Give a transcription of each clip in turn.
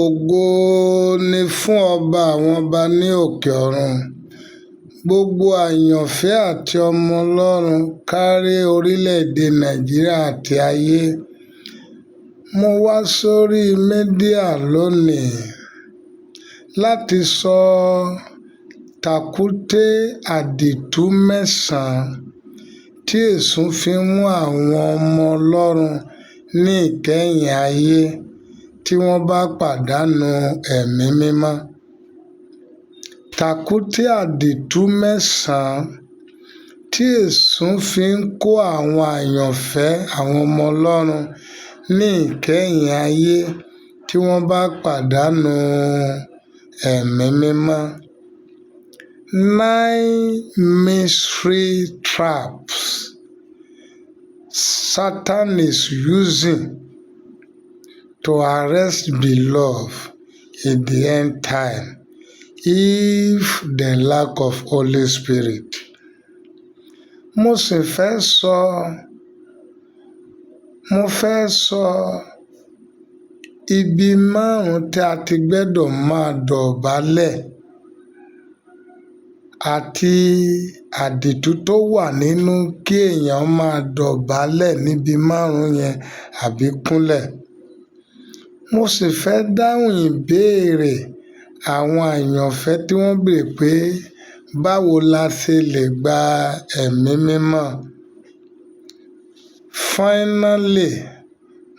Ògo ni fún ọba àwọn ọba ní òkè ọ̀run. Gbogbo àyànfẹ́ àti ọmọ Ọlọ́run kárí orílẹ̀-èdè Nàìjíríà àti ayé. Mo wá sórí mídíà lónìí láti sọ Takute àdìtú mẹ́sàn-án tí èṣù fi mú àwọn ọmọ Ọlọ́run ní ìkẹyìn ayé tí wọ́n bá pàdánù ẹ̀mí mímọ́. Takute àdìtú mẹ́sàn-án tí èṣù fi ń kó àwọn àyànfẹ́ àwọn ọmọ Ọlọ́run ní ìkẹyìn ayé tí wọ́n bá pàdánù ẹ̀mí mímọ́. 9 mystery traps Satan is using to arrest beloved in the end time if they lack of Holy Spirit. Mo fẹ́ sọ ibi márùn-ún tí a ti gbẹ́dọ̀ máa dọ̀bálẹ̀ àti àdìtú tó wà nínú kí èèyàn máa dọ̀bálẹ̀ níbi márùn-ún yẹn àbí kúnlẹ̀. Mo sì fẹ́ dáhùn ìbéèrè àwọn àyànfẹ́ tí wọ́n béèrè pé báwo la ṣe lè gba ẹ̀mí mímọ́. Finally,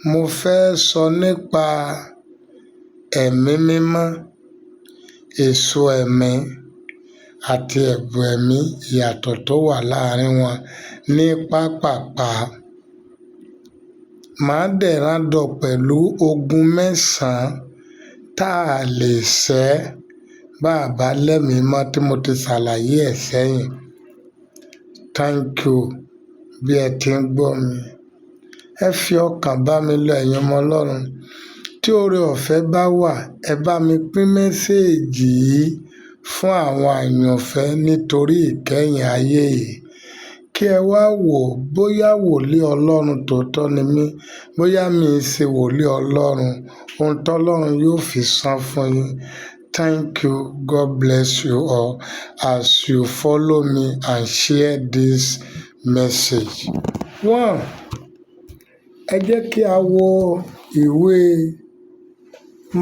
mo fẹ́ sọ nípa ẹ̀mí mímọ́, èso ẹ̀mí àti ẹ̀bùn ẹ̀mí, ìyàtọ̀ tó wà láàárín wọn ní pápápá. Màá dẹ̀ rádọ̀ pẹ̀lú ogun mẹ́sàn-án tá a lè ṣẹ́ bá a bá lẹ́mìí mọ́ tí mo ti ṣàlàyé ẹ̀ sẹ́yìn. Thank you bí ẹ ti ń gbọ́ mi. Ẹ fi ọkàn bá mi lọ ẹ̀yin ọmọ Ọlọ́run. Tí oore ọ̀fẹ́ bá wà, ẹ bá mi pín mẹ́séèjì yìí fún àwọn àyànfẹ́ nítorí ìkẹyìn ayé yìí. Kí ẹ wá wò bóyá wòlíì Ọlọ́run tòótọ́ ni mí, bóyá mi ṣe wòlíì Ọlọ́run, ohun tọ́lọ́run yóò fi san fún yín. Thank you. God bless you all as you follow me and share this message. 1. Ẹ jẹ́ kí a wo ìwé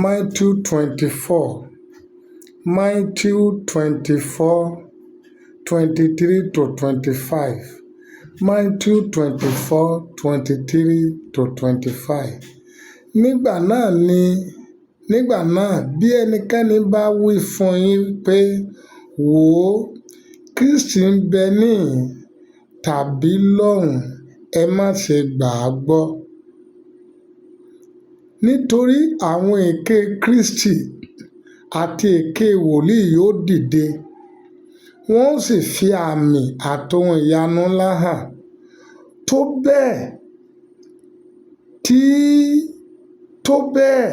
Matthew 24. Matthew 24, 23 to 25. Matthew 24, 23 to 25. Nígbà náà bí ẹnikẹ́ni bá wí fún yín pé, wò ó, Kristi ń bẹ níhìn tàbí lọ́hùn, ẹ má ṣe gbà á gbọ́. Nítorí àwọn èké Kristi àti èké wòlíì yóò dìde, wọ́n sì fi àmì àtohun ìyanu ńlá hàn, tó bẹ́ẹ̀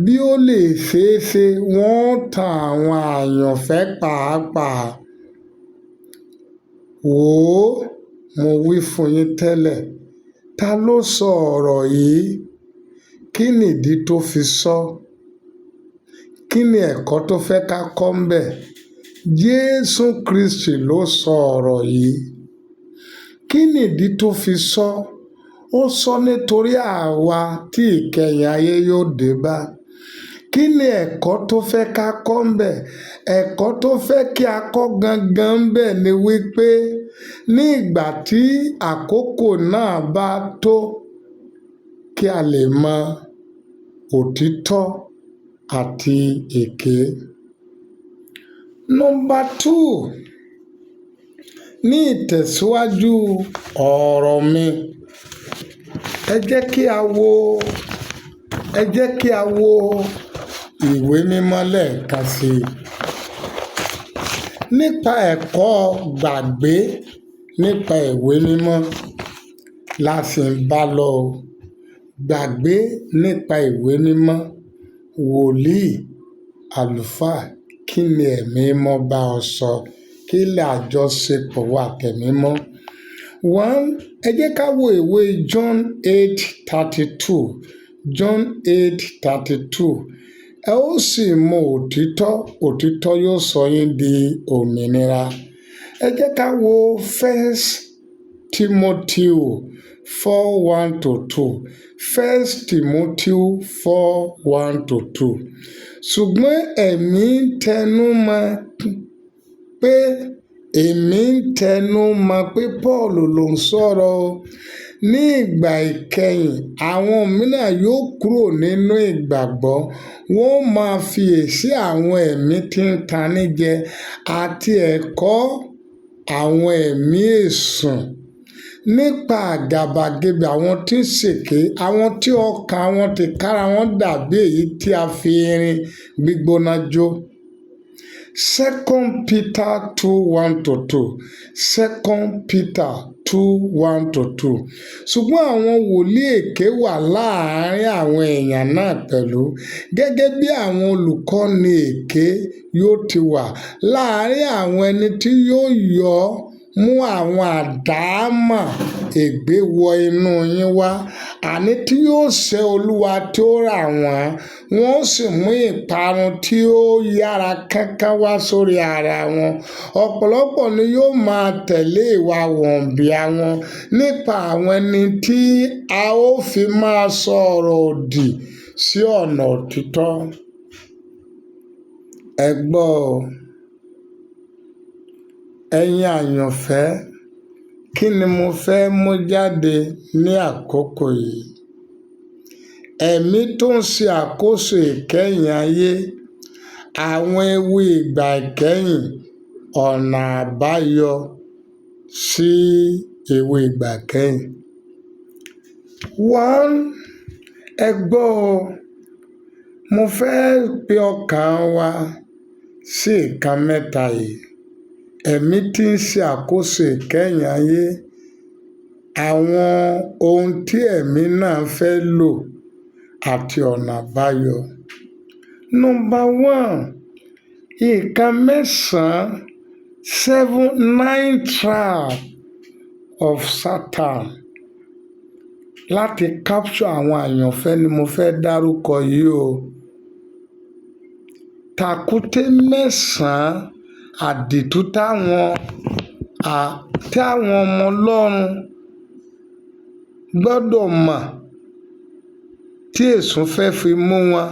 bí ó lè ṣeé ṣe wọ́n tan àwọn àyànfẹ́ pàápàá. Wò ó, mo wí fún yín tẹ́lẹ̀. Ta ló sọ ọ̀rọ̀ yìí? Kí nìdí tó fi sọ? Kí ni ẹ̀kọ́ tó fẹ́ ká kọ́ ńbẹ̀? Jésù Kristi ló sọ ọ̀rọ̀ yìí. Kí nìdí tó fi sọ? Ó sọ nítorí àwa tí ìkẹyìn ayé yóò dé bá. Kí ni ẹ̀kọ́ tó fẹ́ ká kọ́ ńbẹ̀? Ẹ̀kọ́ tó fẹ́ kí a kọ́ gangan ńbẹ̀ ni wípé ní ìgbà tí àkókò náà bá tó kí a lè mọ òtítọ́ àti èké. Number 2, ní ìtẹ̀síwájú ọ̀rọ̀ mi, ẹ jẹ́ kí a wo ìwé mímọ́ lẹ́ẹ̀kan sí i. Nípa ẹ̀kọ́ gbàgbé nípa ìwé mímọ́ la sì ń bá lọ. Gbàgbé nípa ìwé mímọ́, wòlíì, àlùfáà, kí ni ẹ̀mí mímọ́ bá ọ sọ? Kí ni àjọṣepọ̀ wa pẹ̀lú mímọ́? 1. Ẹ jẹ́ ká wo ìwé John 8:32 John 8:32. Ẹ ó sì mọ òtítọ́, òtítọ́ yóò sọ yín di òmìnira. Ẹ jẹ́ ká wo First Timothy 4:1-2. First Timothy 4:1-2. Ṣùgbọ́n èmi ń tẹnu mọ́ pé Paul ló ń sọ̀rọ̀. Ní ìgbà ìkẹyìn, àwọn mìíràn yóò kúrò nínú ìgbàgbọ́. Wọ́n máa fiyèsí àwọn ẹ̀mí tí ń tanníjẹ àti ẹ̀kọ́ àwọn ẹ̀mí èṣù, nípa àgàbàgebè àwọn tí ń ṣèké, àwọn tí ọkàn wọn tìkára wọn dàbí èyí tí a fi irin gbígbóná jó. 2 Peter 2:1-2. 2 Peter 2:1-2. Ṣùgbọ́n àwọn wòlíì èké wà láàárín àwọn èèyàn náà pẹ̀lú, gẹ́gẹ́ bí àwọn olùkọ́ni èké yóò ti wà láàárín àwọn ẹni tí yóò mú àwọn àdámọ̀ ègbé wọ inú yín wá, àní tí yóò ṣẹ́ Olúwa tí ó rà wọ́n, wọ́n sì mú ìparun tí ó yára kánkán wá sórí ara wọn. Ọ̀pọ̀lọpọ̀ ni yóò máa tẹ̀lé ìwà wọ̀nbìà wọn nípa àwọn ẹni tí a ó fi máa sọ ọ̀rọ̀ òdì sí ọ̀nà òtítọ́. Ẹ gbọ́ o, ẹ̀yin àyànfẹ́, kí ni mo fẹ́ mú jáde ní àkókò yìí? Ẹ̀mí tó ń ṣe àkóso ìkẹyìn ayé, àwọn ewu ìgbà ìkẹyìn, ọ̀nà àbáyọ sí ewu ìgbà ìkẹyìn. 1. Ẹ gbọ́ o, mo fẹ́ pe ọkàn wa sí nǹkan mẹ́ta yìí. Ẹ̀mí tí ń ṣe àkóso ìkẹyìn ayé, àwọn ohun tí ẹ̀mí náà fẹ́ lò àti ọ̀nà àbáyọ. Number 1, nǹkan 9 trap of Satan láti capture àwọn àyànfẹ́ ni mo fẹ́ dárúkọ yìí o. Takute 9 àdìtú táwọn ọmọ Ọlọ́run gbọ́dọ̀ mọ̀ tí èṣù fẹ́ fi mú wọn.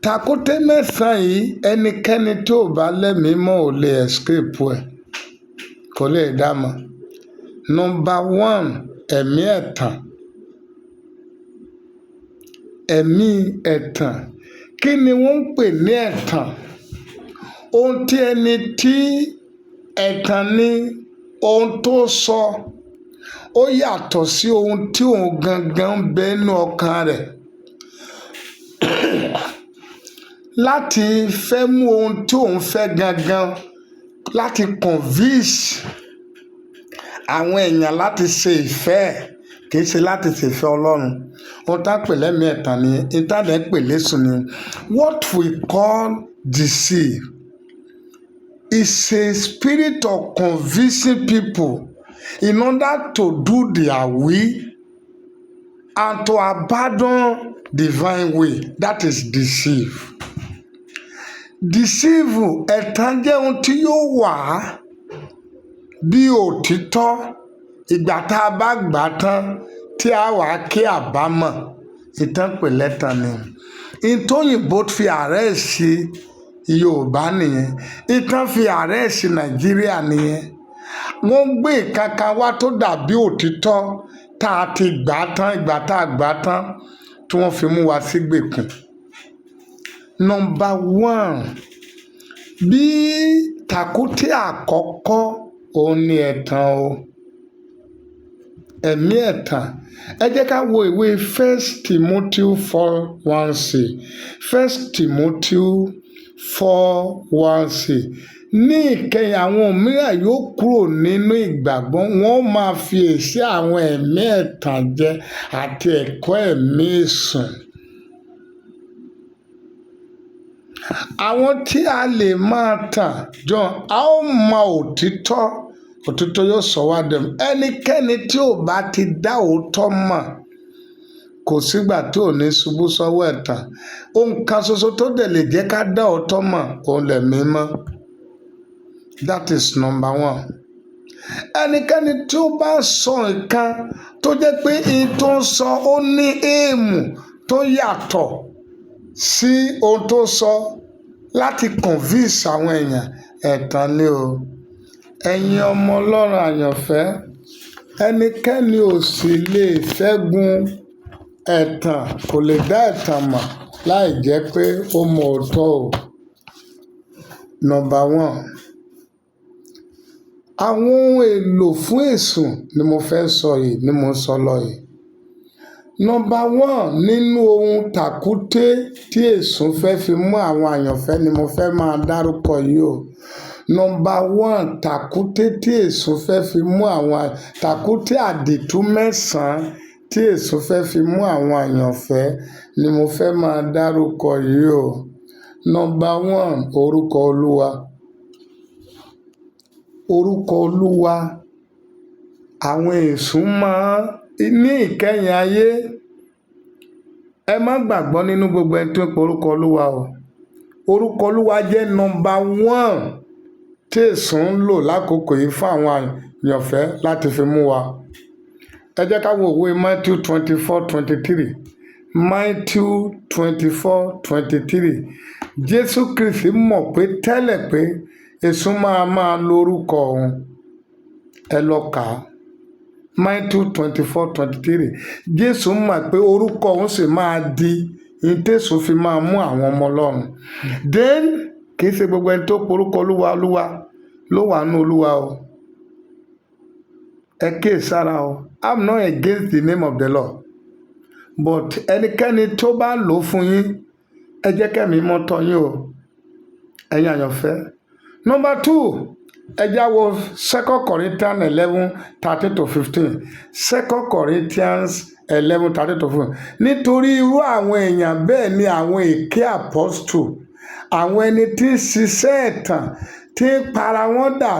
Takute 9 yìí, ẹnikẹ́ni tí ò bá lẹ́mìímọ́ ò lè escape ẹ̀, kò lè dá mọ̀. Number 1, ẹ̀mí ẹ̀tàn. Ẹ̀mí ẹ̀tàn. Kí ni wọ́n ń pè ní ẹ̀tàn? Ohun tí ẹni tí ẹ̀tàn ní ohun tó sọ, ó yàtọ̀ sí ohun tí òun gangan ń bẹ nínú ọkàn rẹ̀. Láti fẹ́ mú ohun tí òun fẹ́ gangan, láti convince àwọn èèyàn láti ṣe ìfẹ́ ẹ̀, kì í ṣe láti ṣe ìfẹ́ Ọlọ́run. Ohun tá a pè lẹ́mìí ẹ̀tàn ni, ìtàdé pè lésù ni. What we call deceive is a spirit of convincing people in order to do their will and to abandon divine way. That is deceive. Deceive, ẹ̀tàn jẹ́ ohun tí yóò wà bí òtítọ́ ìgbà tá a bá gbà tán tí a wà kí àbámọ̀. Ìtàn pè lẹ́tàn ni. Ìtòyìnbó fi àárẹ̀ sí Yorùbá nìyẹn. Ìtàn fi àárẹ̀ sí Nàìjíríà nìyẹn. Wọ́n gbé ìkankan wá tó dàbí òtítọ́ tá a ti gbà tán, ìgbà tá a gbà tán tí wọ́n fi mú wa sígbèkùn. Number 1, bí Takute àkọ́kọ́, òun ni ẹ̀tàn o. Ẹ̀mí ẹ̀tàn. Ẹ jẹ́ ká wo ìwé 1 Timothy 4:1-6. 1 Timothy 4:1-6. Ní ìkẹyìn, àwọn mìíràn yóò kúrò nínú ìgbàgbọ́. Wọ́n máa fiyèsí àwọn ẹ̀mí ẹ̀tàn jẹ àti ẹ̀kọ́ ẹ̀mí èṣù. Àwọn tí a lè máa tàn jọ, a ó mọ òtítọ́, òtítọ́ yóò sọ wá dẹ̀mú. Ẹnikẹ́ni tí ò bá ti dá òótọ́ mọ̀ kò sígbà tí ò ní ṣubú sọ́wọ́ ẹ̀tàn. Ohun kan ṣoṣo tó dẹ̀ lè jẹ́ ká dá òótọ́ mọ̀ òun lẹ̀mí mọ́. That is number one. Ẹnikẹ́ni tí ó bá sọ nǹkan tó jẹ́ pé ohun tó ń sọ ó ní èèmù tó yàtọ̀ sí ohun tó sọ láti convince àwọn èèyàn, ẹ̀tàn ni o. Ẹ̀yin ọmọ Ọlọ́run àyànfẹ́, ẹnikẹ́ni ò sì lè ṣẹ́gun ẹ̀tàn, kò lè dá ẹ̀tàn mọ̀ láì jẹ́ pé ó mọ òótọ́ o. Number one. Àwọn ohun èlò fún èsùn ni mo fẹ́ sọ yìí, ni mo sọ lọ yìí. Number one nínú ohun tàkúté tí èsùn fẹ́ fi mú àwọn àyànfẹ́ ni mo fẹ́ máa dárúkọ yìí o. Number one tàkúté tí èsùn fẹ́ fi mú àwọn tàkúté àdìtú mẹ́sàn-án tí èsùn fẹ́ fi mú àwọn àyànfẹ́ ni mo fẹ́ máa dárúkọ yìí o. Number one orúkọ Olúwa. Orúkọ Olúwa. Àwọn èsùn máa ní ìkẹyìn ayé. Ẹ má gbàgbọ́ nínú gbogbo ẹni tó ń pe orúkọ Olúwa o. Orúkọ Olúwa jẹ́ number one tí èsùn ń lò lákòókò yìí fún àwọn àyànfẹ́ láti fi mú wa. Ẹ jẹ́ ká wo ìwé Matthew 24:23. Matthew 24:23. Jésù Kristi mọ̀ pé tẹ́lẹ̀ pé èsùn máa lo orúkọ òun. Ẹ lọ kà á. Matthew 24:23. Jésù mọ̀ pé orúkọ òun sì máa di ìtẹ̀sùn fi máa mú àwọn ọmọ Ọlọ́run. Then kì í ṣe gbogbo ẹni tó porúkọ Olúwa Olúwa ló wà nínú Olúwa o. Ẹ kíyèsára o. I'm not against the name of the Lord. But ẹnikẹ́ni tó bá lò fún yín, ẹ jẹ́ kẹ́mi mọ́ tọ́ yín o. Ẹ̀yin àyànfẹ́. Number two, ẹ já wo 2 Corinthians 11:13-15. 2 Corinthians 11:13-15. Nítorí irú àwọn èèyàn bẹ́ẹ̀ ni àwọn èké apostle, àwọn ẹni tí ń ṣiṣẹ́ ẹ̀tàn, tí ń para wọn dà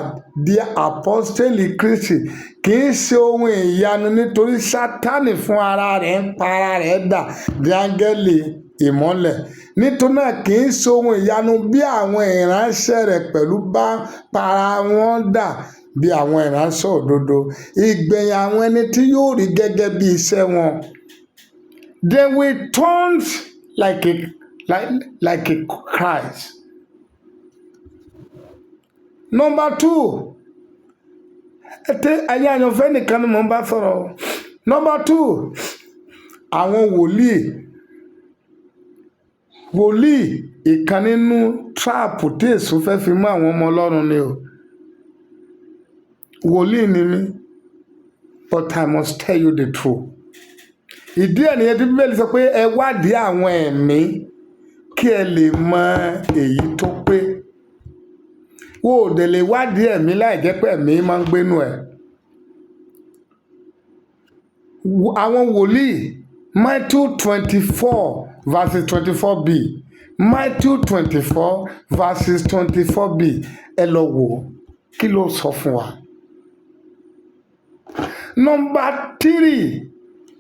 di apostoli Kristi, kì í ṣe ohun ìyanu nítorí Sátánì fún ara rẹ̀ ń para rẹ̀ dà di áńgẹ́lì ìmọ́lẹ̀. Nítorí náà kì í ṣe ohun ìyanu bí àwọn ìránṣẹ́ rẹ̀ pẹ̀lú bá para wọn dà bí àwọn ìránṣẹ́ òdodo. Ìgbẹ̀yìn àwọn ẹni tí yóò rí gẹ́gẹ́ bí iṣẹ́ wọn. They will turn like a Christ. Number two, ẹ̀yin àyànfẹ́ nìkan ni mo ń bá sọ̀rọ̀. Number two, àwọn wòlíì ìkan nínú trap tí èso fẹ́ fi mú àwọn ọmọ Ọlọ́run ni o. Wòlíì ni mí, but I must tell you the truth. Ìdí ẹ̀ nìyẹn tí Bíbélì sọ pé ẹ wádìí àwọn ẹ̀mí kí ẹ lè mọ èyí tó pé. Wo ò dẹ̀ lè wádìí ẹ̀mí láì jẹ́ pé ẹ̀mí máa ń gbénú ẹ̀. Àwọn wòlíì Matthew 24:24b. Matthew 24:24b. Ẹ lọ wò ó. Kí ló sọ fún wa? Number 3,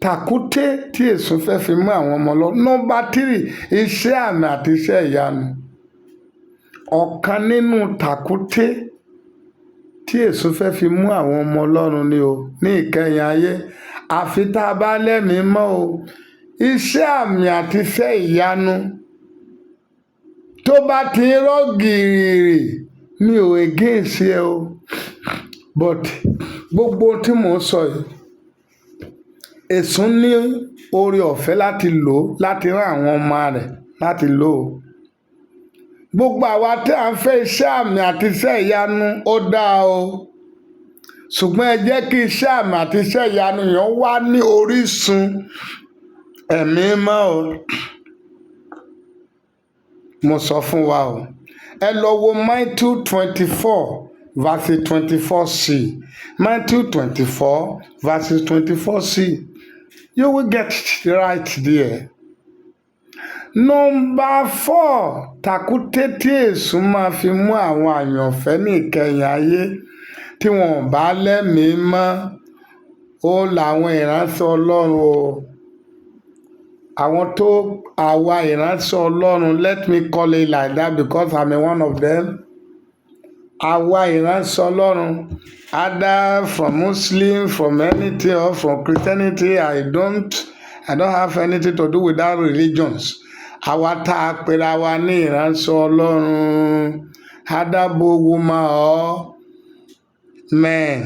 tàkúté tí èsùn fẹ́ fi mú àwọn ọmọ lọ. Number 3, iṣẹ́ àmì àti iṣẹ́ ìyanu. Ọ̀kan nínú tàkúté tí èsùn fẹ́ fi mú àwọn ọmọ Ọlọ́run ni o ní ìkẹyìn ayé. Àfi tá a bá lẹ́mìí mọ́ o. Iṣẹ́ àmì àti iṣẹ́ ìyanu tó bá ti rọ́ gìrì mi ò against ẹ o. But gbogbo tí mò ń sọ yìí, èsùn ní oore ọ̀fẹ́ láti lò láti rán àwọn ọmọ rẹ̀ láti lò ó. Gbogbo àwa tí à ń fẹ́ iṣẹ́ àmì àti iṣẹ́ ìyanu ó dáa o. Ṣùgbọ́n ẹ jẹ́ kí iṣẹ́ àmì àti iṣẹ́ ìyanu yẹn wá ní orísun ẹ̀mí mọ́ o. Mo sọ fún wa o. Ẹ lọ wo Matthew 24:24c. Matthew 24:24c. You will get right there. Number 4, tàkúté tí èsùn máa fi mú àwọn àyànfẹ́ ní ìkẹyìn ayé tí wọn ò bá lẹ́mìí mọ́ ó làwọn ìránṣẹ́ Ọlọ́run o. àwọn tó àwa ìránṣẹ́ Ọlọ́run, let me call it like that because I'm one of them. Àwa ìránṣẹ́ Ọlọ́run, either from Muslim, from anything or from Christianity, I don't have anything to do with that religions. Àwa tá a pera wa ní ìránṣẹ́ Ọlọ́run, either both woman or men.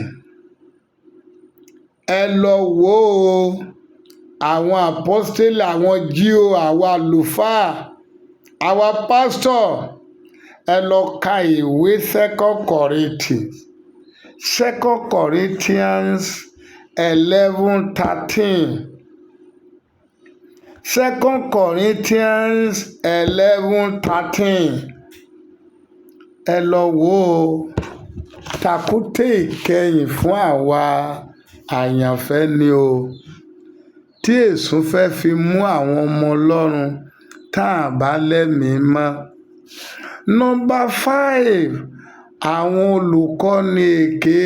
Ẹ lọ wò ó, àwọn apostoli, àwọn jíò, àwa àlùfáà, àwa pastor. Ẹ lọ ka ìwé 2 Corinthians 11:13. 2 Corinthians 11:13. Ẹ lọ wò ó, Takute ìkẹyìn fún àwa àyànfẹ́ ni o, tí èṣù fẹ́ fi mú àwọn ọmọ Ọlọ́run tá a bá lẹ́mìí mọ́. Number 5, àwọn olùkọ́ni èké.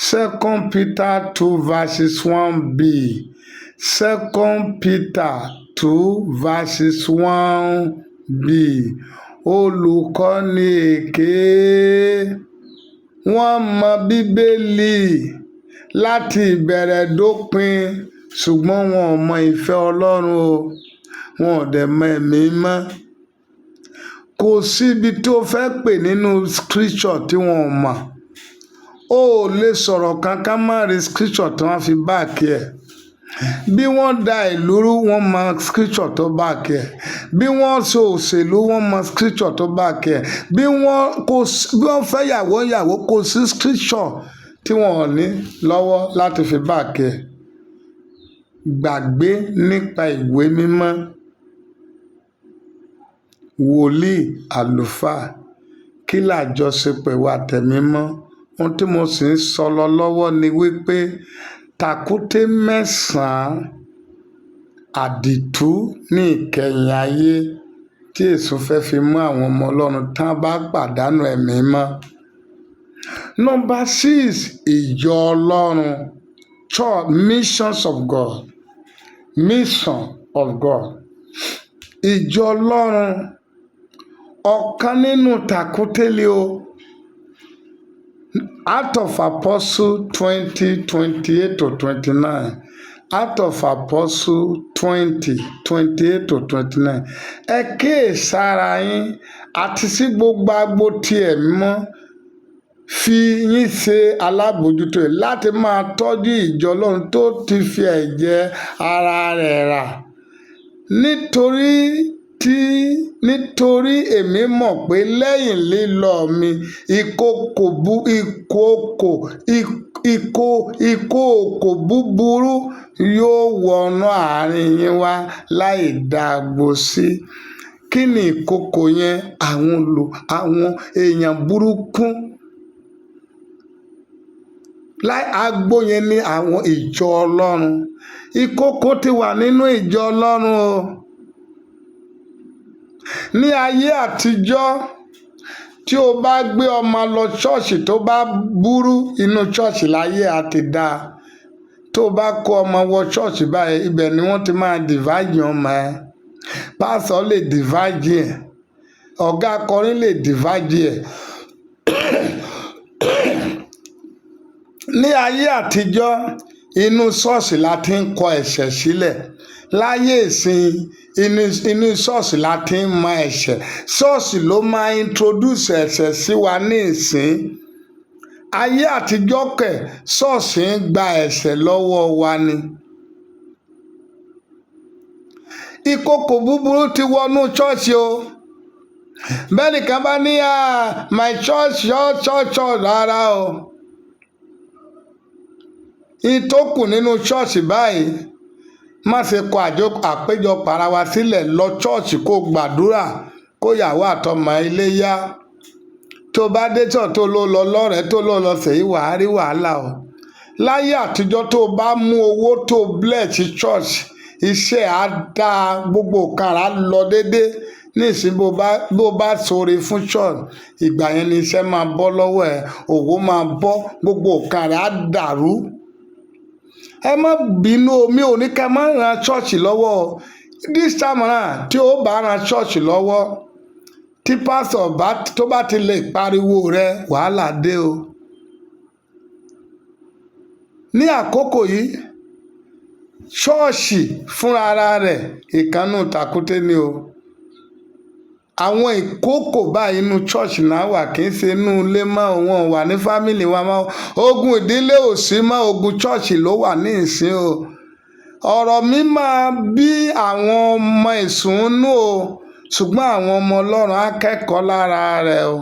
2 Peter 2:1b. 2 Peter 2:1b. Olùkọ́ni èké. Wọ́n mọ Bíbélì láti ìbẹ̀rẹ̀ dópin, ṣùgbọ́n wọn ò mọ ìfẹ́ Ọlọ́run o, wọn ò dẹ̀ mọ ẹ̀mí mọ́. Kò síbi tó fẹ́ pè nínú scripture tí wọn ò mọ̀. O ò lè sọ̀rọ̀ kankan má rí scripture tí wọ́n fi báàkì ẹ̀. Bí wọ́n da ìlú rú, wọ́n mọ scripture tó báàkì ẹ̀. Bí wọ́n ṣe òṣèlú, wọ́n mọ scripture tó báàkì ẹ̀. Bí wọ́n fẹ́ yàwó, kò sí scripture tí wọn ò ní lọ́wọ́ láti fi báàkì ẹ̀. Gbàgbé nípa ìwé mímọ́. Wòlíì, àlùfáà, kí làjọṣepọ̀ ìwà àtẹ̀mímọ́? Ohun tí mo sì ń sọ lọ lọ́wọ́ ni wípé Takute Mesan, àdìtú ní ìkẹyìn ayé tí èṣù fẹ́ fi mú àwọn ọmọ Ọlọ́run tán bá pàdánù ẹ̀mí mọ́. Number 6, ìjọ Ọlọ́run, church, missions of God. Mission of God. Ìjọ Ọlọ́run, ọ̀kan nínú Takute lé o. Acts of Apostles 20:28-29. Acts of Apostles 20:28-29. Ẹ kíyèsára yín àti sí gbogbo agbo tí ẹ̀mí mọ́ fi yín ṣe alábòójútó láti máa tọ́jú ìjọ Ọlọ́run tó ti fi ẹ̀jẹ̀ ara rẹ̀ rà. Nítorí èmi mọ̀ pé lẹ́yìn lílọ mi, ìkookò búburú yóò wọnú àárín yín wá láì dàgbò sí. Kí ni ìkookò yẹn? Àwọn èèyàn burúkú. Agbo yẹn ni àwọn ìjọ Ọlọ́run. Ìkookò ti wà nínú ìjọ Ọlọ́run o. Ní ayé àtijọ́, tí o bá gbé ọmọ lọ ṣọ́ọ̀ṣì tó bá burú, inú ṣọ́ọ̀ṣì láyé àti dá. Tó bá kó ọmọ wọ ṣọ́ọ̀ṣì báyìí, ibẹ̀ ni wọ́n ti máa divide ọmọ ẹ. Pásọ̀ lè divide ẹ̀. Ọ̀gá akọrin lè divide ẹ̀. Ní ayé àtijọ́, inú ṣọ́ọ̀ṣì la ti ń kọ ẹ̀ṣẹ̀ sílẹ̀. Láyé ìsìn, inú ṣọ́ọ̀ṣì la ti ń mọ ẹ̀ṣẹ̀. Ṣọ́ọ̀ṣì ló máa introduce ẹ̀ṣẹ̀ sí wa ní ìsìn. Ayé àtijọ́ kẹ̀, ṣọ́ọ̀ṣì ń gba ẹ̀ṣẹ̀ lọ́wọ́ wa ni. Ìkookò búburú ti wọnú ṣọ́ọ̀ṣì o. Bẹ́ẹ̀ni kan bá ní my church rárá o. Ìtókù nínú ṣọ́ọ̀ṣì báyìí, má ṣe kọ àpéjọpọ̀ ara wa sílẹ̀ lọ ṣọ́ọ̀ṣì kó gbàdúrà kó yàwó àtọmọ ilé yá. Tó bá dé tán tó lọ lọ́rẹ̀ẹ́ tó lọ sèyí wàá rí wàhálà o. Láyé àtijọ́ tó bá mú owó tó bless church, iṣẹ́ á dá gbogbo kan á lọ déédéé. Nísìnyí bó bá ṣoore fún church, ìgbà yẹn ni iṣẹ́ máa bọ́ lọ́wọ́ ẹ̀, òwò máa bọ́, gbogbo kan rẹ̀ á dàrú. ẹ má bínú omi ò ní ká má ran ṣọ́ọ̀ṣì lọ́wọ́ this time around tí ó bá ran ṣọ́ọ̀ṣì lọ́wọ́ tí pásítọ̀ tó bá ti lè pariwo rẹ wàhálà dé o. Ní àkókò yìí ṣọ́ọ̀ṣì fúnra ara rẹ̀ ìkànnù Takute ni o. Àwọn ìkókò báyìí inú ṣọ́ọ̀ṣì náà wà kì í ṣe inú ilé mọ́ wọn wà ní fámìlì wa mọ́ ogun ìdílé ò sí mọ́ ogun ṣọ́ọ̀ṣì ló wà ní ìsín o. Ọ̀rọ̀ mi máa bí àwọn ọmọ ìsúnú o ṣùgbọ́n àwọn ọmọ Ọlọ́run á kẹ́kọ̀ọ́ lára rẹ̀ o.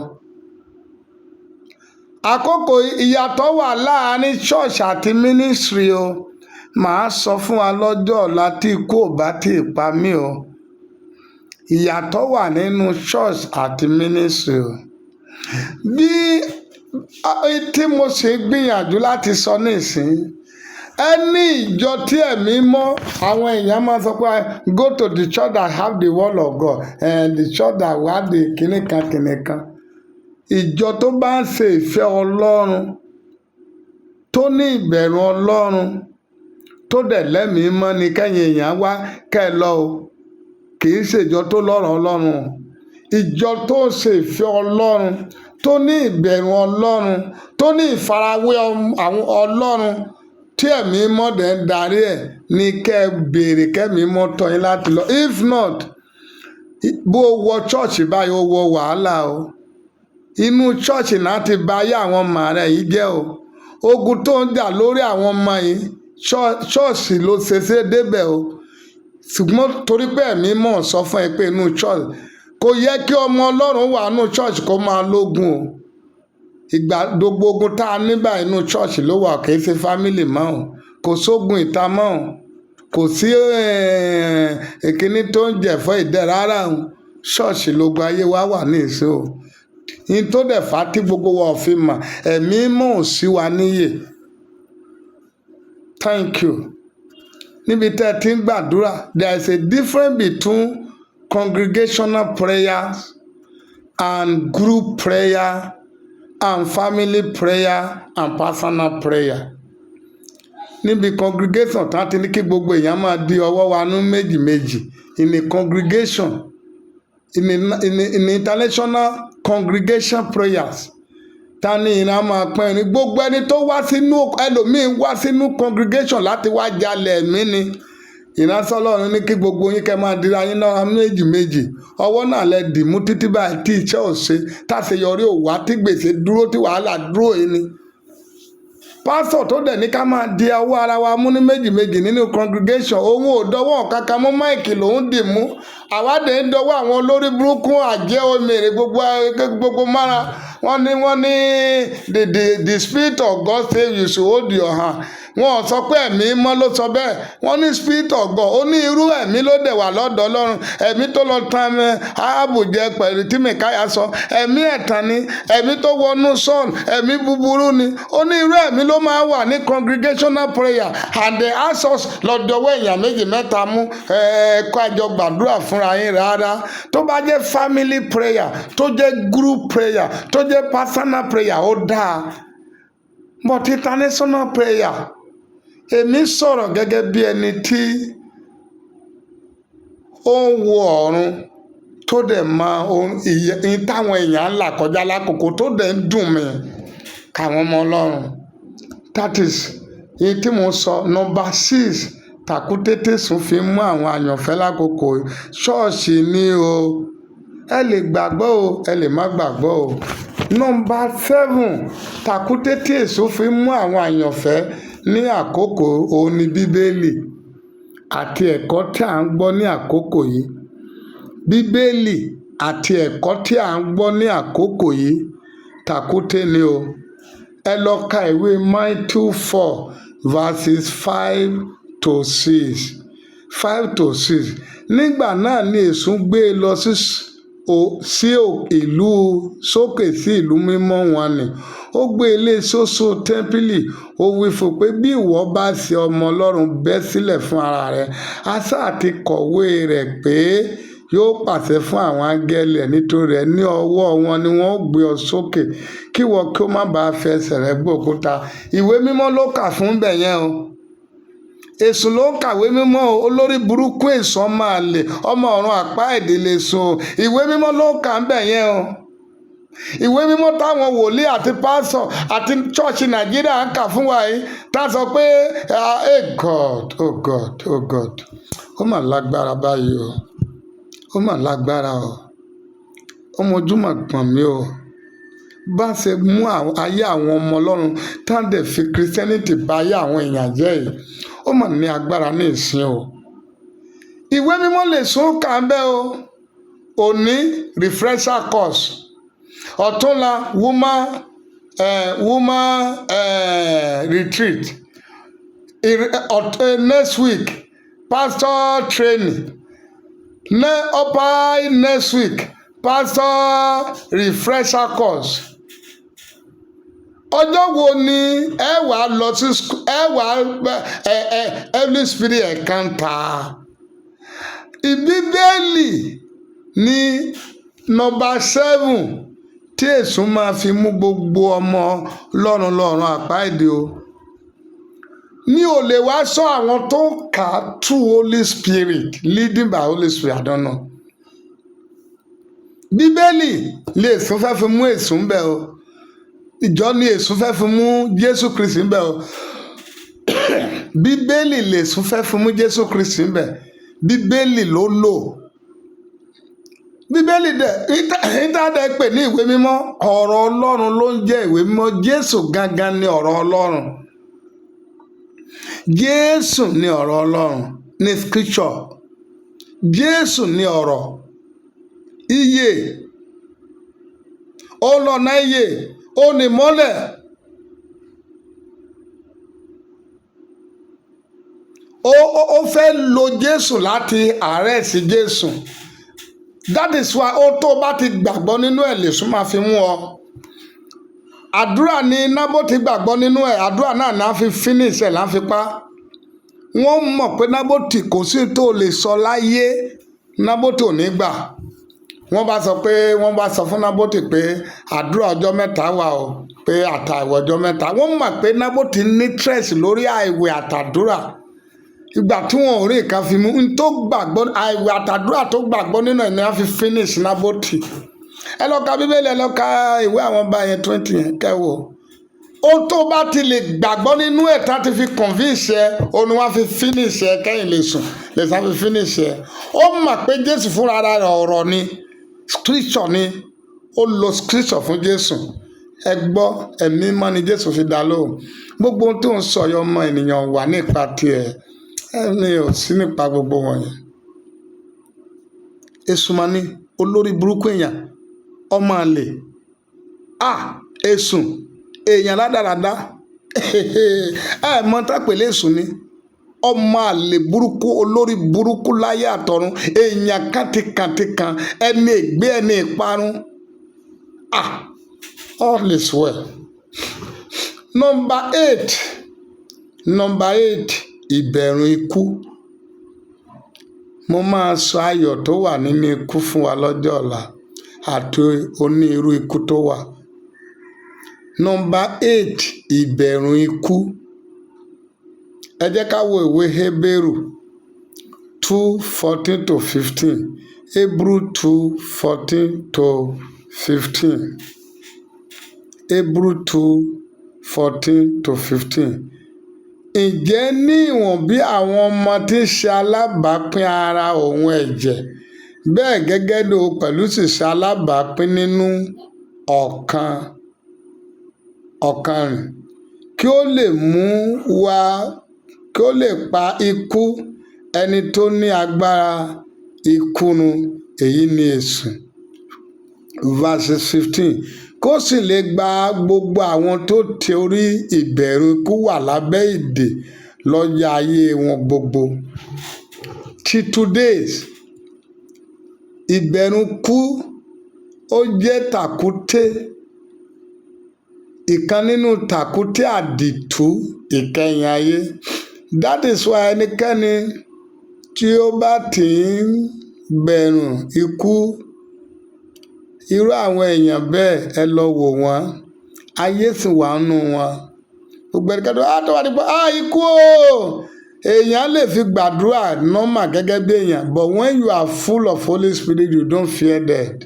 Àkókò ìyàtọ̀ wà láàárín ṣọ́ọ̀ṣì àti mínísírì o. Màá sọ fún wa lọ́jọ́ ọ̀la tí ikú ò bá tí ì pa mí o. Ìyàtọ̀ wà nínú ṣọ́ọ̀ṣì àti mínísírì o. Bí tí mo ṣe gbìyànjú láti sọ nísìnyí ẹni ìjọ tí ẹ̀mí mọ́ àwọn èèyàn máa sọ pé go to the church that have the word of God and the church that have the kìnìkan. Ìjọ tó bá ń ṣe ìfẹ́ Ọlọ́run tó ní ìbẹ̀rù Ọlọ́run tó dẹ̀ lẹ́mìí mọ́ ni kẹ́yìn èèyàn wá kẹ́ lọ o kì í ṣèjọ tó lọ́rọ̀ Ọlọ́run o. Ìjọ tó ṣe ìfẹ́ Ọlọ́run tó ní ìbẹ̀rù Ọlọ́run tó ní ìfarawé àwọn Ọlọ́run tí ẹ̀mí mọ́ dẹ̀ ń darí ẹ̀ ní kẹ́ béèrè kẹ́mí mọ́ tọ́ yín láti lọ. If not bó wọ ṣọ́ọ̀ṣì báyìí ó wọ wàhálà o. Inú ṣọ́ọ̀ṣì náà ti bà ayé àwọn ọmọ rẹ̀ yìí jẹ́ o. Ogun tó ń jà lórí àwọn ọmọ yìí ṣọ́ọ̀ṣì ló ṣeṣe débẹ̀ o. Ṣùgbọ́n torí pé ẹ̀mí mọ̀ sọ fún ẹ pé inú ṣọ́ọ̀ṣì kò yẹ kí ọmọ Ọlọ́run wà nínú ṣọ́ọ̀ṣì kó máa lógun o. Ìgbà gbogbo ogun tá a nígbà inú ṣọ́ọ̀ṣì ló wà kì í ṣe fámìlì mọ́ o. Kò sógun ìta mọ́ o. Kò sí ìkíní tó ń jẹ̀fọ́ ìdẹ́ rárá o. Ṣọ́ọ̀ṣì lógun ayé wa wà ní ìṣó o. In tó dẹ̀ fà á tí gbogbo wa ò fi mà ẹ̀mí mọ̀ ò sí wa níyè. Thank you. Níbi tẹ́ ẹ ti ń gbàdúrà there is a difference between congregational prayers and group prayer and family prayer and personal prayer. Níbi congregation tá ti ní kí gbogbo èèyàn máa di ọwọ́ wa ní méjì méjì in a congregation in international congregation prayers ta ni ìran máa pẹ́ ní gbogbo ẹni tó wá sínú ẹlòmíín wá sínú congregation láti wá jalè ẹ̀mí ni ìránṣẹ́ Ọlọ́run ní kí gbogbo yín kẹ́ máa dira yín náà méjì méjì ọwọ́ náà lẹ dì mú títí báyìí tí iṣẹ́ ò ṣe táṣeyọrí ò wá tí gbèsè dúró tí wàhálà dúró yìí ni. Pásítọ̀ tó dẹ̀ ní ká máa di ọwọ́ ara wa mú ní méjì méjì nínú congregation òun ò dọwọ́ kankan mú máìkì lòún dì mú àwádìí ń dọwọ́ àwọn olórí burúkú àjẹ́ omèrè gbogbo mára wọ́n ní the spirit of God say you should hold your hand wọn sọ pé ẹ̀mí mọ́ ló sọ bẹ́ẹ̀ wọ́n ní spirit of God ó ní irú ẹ̀mí ló dẹ̀ wà lọ́dọ̀ Ọlọ́run ẹ̀mí tó lọ tan ààbòjẹ pẹ̀lú tí Mìkáyà sọ ẹ̀mí ẹ̀tàn ni ẹ̀mí tó wọnú sọ́ọ̀n ẹ̀mí búburú ni ó ní irú ẹ̀mí ló máa wà ní congregational prayer and they ask us lọ́dọ̀wọ́ èèyàn méjì mẹ́ta mú ẹ̀kọ́ àjọ gbàdúrà fúnra yín rárá tó bá jẹ́ family prayer tó jẹ́ group prayer tó jẹ́ personal prayer ó dáa but international prayer èmi sọ̀rọ̀ gẹ́gẹ́ bí ẹni tí ó ń wo ọ̀run tó dẹ̀ máa ìyẹn táwọn èèyàn ń là kọjá lákòókò tó dẹ̀ ń dùn mí káwọn ọmọ Ọlọ́run that is èyí tí mo sọ number 6 Takute tẹ̀sùn fi mú àwọn àyànfẹ́ lákòókò ṣọ́ọ̀ṣì ni o ẹ lè gbàgbọ́ o ẹ lè má gbàgbọ́ o. Number 7 Takute tẹ̀sùn fi mú àwọn àyànfẹ́ ní àkókò òun ni Bíbélì àti ẹ̀kọ́ tí à ń gbọ́ ní àkókò yìí. Bíbélì àti ẹ̀kọ́ tí à ń gbọ́ ní àkókò yìí Takute ni o. Ẹ lọ ka ìwé Matthew 4 verses 5-6. Nígbà náà ni Èṣù gbé e lọ sí ìlú sókè sí ìlú mímọ́ wọn ni ó gbé ilé ṣoṣo tẹ́ḿpìlì ó wí fún pé bí ìwọ bá ṣe ọmọ Ọlọ́run bẹ́ sílẹ̀ fún ara rẹ̀ asá àti kọ̀wé rẹ̀ pé yóò pàṣẹ fún àwọn áńgẹ́lì ẹ̀ nítorí rẹ̀ ní ọwọ́ wọn ni wọ́n gbé ọ sókè kí wọ́n kí ó má bàa fẹsẹ̀ rẹ̀ gbòkúta. Ìwé mímọ́ ló kà fún bẹ̀ yẹn o èṣù ló ń kàwé mímọ́ o, olórí burúkú èṣù ọmọ àlè ọmọ ọ̀run àpá ìdílé sùn o, ìwé mímọ́ ló ń kà ń bẹ̀ yẹn o. Ìwé mímọ́ táwọn wòlíì àti pásọ̀ àti chọ́ọ̀chì Nàìjíríà ń kà fún wa yìí tá a sọ pé God, oh God, oh God, ó mà lágbára báyìí o, ó mà lágbára o, ọmọ ojúmọ̀ gbọ̀n mi o. Bá ṣe mú ayé àwọn ọmọ Ọlọ́run tá a dẹ̀ fi Christianity bá ayé àwọn èèyàn jẹ́ yìí, ó mà ní agbára ní ìsìn o. Ìwé mímọ́ lè sún kà ń bẹ́ o. Òní refresher course, ọ̀túnla woman retreat, next week pastor training, next week pastor refresher course. Ọjọ́ wo ni ẹ wà lọ sí ẹ wà Holy Spirit encounter? Ìbíbélì ní nọ́mbà 7 tí èṣù máa fi mú gbogbo ọmọ lọ́run àpá ìdè o. Mi ò lè wá sọ àwọn tó kà through Holy Spirit, leading by Holy Spirit, I don't know. Bíbélì lè èṣù fẹ́ fi mú èṣù ń bẹ̀ o. Ìjọ ni èṣù fẹ́ fi mú Jésù Kristi ń bẹ̀ o. Bíbélì lè èṣù fẹ́ fi mú Jésù Kristi ń bẹ̀. Bíbélì ló lò. Bíbélì dẹ̀ ìtàdé pè ní ìwé mímọ́, ọ̀rọ̀ Ọlọ́run ló ń jẹ́ ìwé mímọ́. Jésù gangan ni ọ̀rọ̀ Ọlọ́run. Jésù ni ọ̀rọ̀ Ọlọ́run ní scripture. Jésù ni ọ̀rọ̀ iye, ó lọ́nà iye, ó ní mọ́lẹ̀. Ó fẹ́ lo Jésù láti àárẹ̀ sí Jésù. That is why ó tó bá ti gbàgbọ́ nínú ẹ̀ lèṣù máa fi mú ọ. Àdúrà ni Nábótì gbàgbọ́ nínú ẹ̀, àdúrà náà náà fi finish ẹ̀ láfi pa. Wọ́n mọ̀ pé Nábótì kò sí tó lè sọ láyé, Nábótì ò ní gbà. Wọ́n bá sọ fún Nábótì pé àdúrà ọjọ́ mẹ́ta wà o, pé àtàwẹ̀ ọjọ́ mẹ́ta. Wọ́n mọ̀ pé Nábótì ní stress lórí àìwẹ̀ àtàdúrà. Ìgbà tí wọn ò rí nǹkan fi mú tó gbàgbọ́, àìwẹ̀ àtàdúrà tó gbàgbọ́ nínú ẹ̀ ni wọ́n fi finish Nábótì. Ẹ lọ ka Bíbélì, ẹ lọ ka ìwé àwọn ọba yẹn 20 yẹn kẹwò. Ohun tó bá ti lè gbàgbọ́ nínú ẹ̀ tá ti fi convince ẹ, òun ni wọ́n fi finish ẹ kẹ́yìn lè sùn, lè sá fi finish ẹ. Ó mọ̀ pé Jésù fúnra rẹ̀ ọ̀rọ̀ ni, scripture ni, ó lo scripture fún Jésù. Ẹ gbọ́, ẹ̀mí mọ́ ni Jésù fi dá lóhùn. Gbogbo ohun tó ń sọ yọ ọmọ ènìyàn wà nípa tiẹ̀, ẹni ò sí nípa gbogbo wọ̀nyẹn. Èṣù máa ní olórí burúkú èèyàn, ọmọ àlè, èṣù èèyàn rádaràda. Mọ tá pèlè èṣù ni ọmọ àlè burúkú, olórí burúkú láyé àtọ̀run, èèyàn kàntìkàntìkàn, ẹni ègbé, ẹni ìparun. All is well. Number 8, ìbẹ̀rù ikú. Mo máa sọ ayọ̀ tó wà nínú ikú fún wa lọ́jọ́ ọ̀la àti onírú ikú tó wà. Number 8, ìbẹ̀rù ikú. Ẹ jẹ́ ká wo ìwé Hébérù 2:14-15. Hebrew 2:14-15. Hebrew 2:14-15. Ǹjẹ́ ní ìwọ̀n bí àwọn ọmọ tí ń ṣe alábàápín ara òun ẹ̀jẹ̀, bẹ́ẹ̀ gẹ́gẹ́ ló pẹ̀lú sì ṣe alábàápín nínú ọ̀kan rìn, kí ó lè mú wa, kí ó lè pa ikú ẹni tó ní agbára ikú run, èyí ni èṣù. Verse 15. Kó sì lè gba gbogbo àwọn tó torí ìbẹ̀rù ikú wà lábẹ́ ìdè lọ́jọ́ ayé wọn gbogbo. Till today, ìbẹ̀rù ikú ó jẹ́ Takute, ìkan nínú Takute àdìtú ìkẹyìn ayé. That is why ẹnikẹ́ni tí ó bá ti ń bẹ̀rù ikú, irú àwọn èèyàn bẹ́ẹ̀ ẹ lọ wò wọ́n, ayé sì wà nù wọn. Gbogbo ẹnikẹ́ni tó wà nípa ikú o, èèyàn lè fi gbàdúrà normal gẹ́gẹ́ bí èèyàn, but when you are full of Holy Spirit, you don't fear death.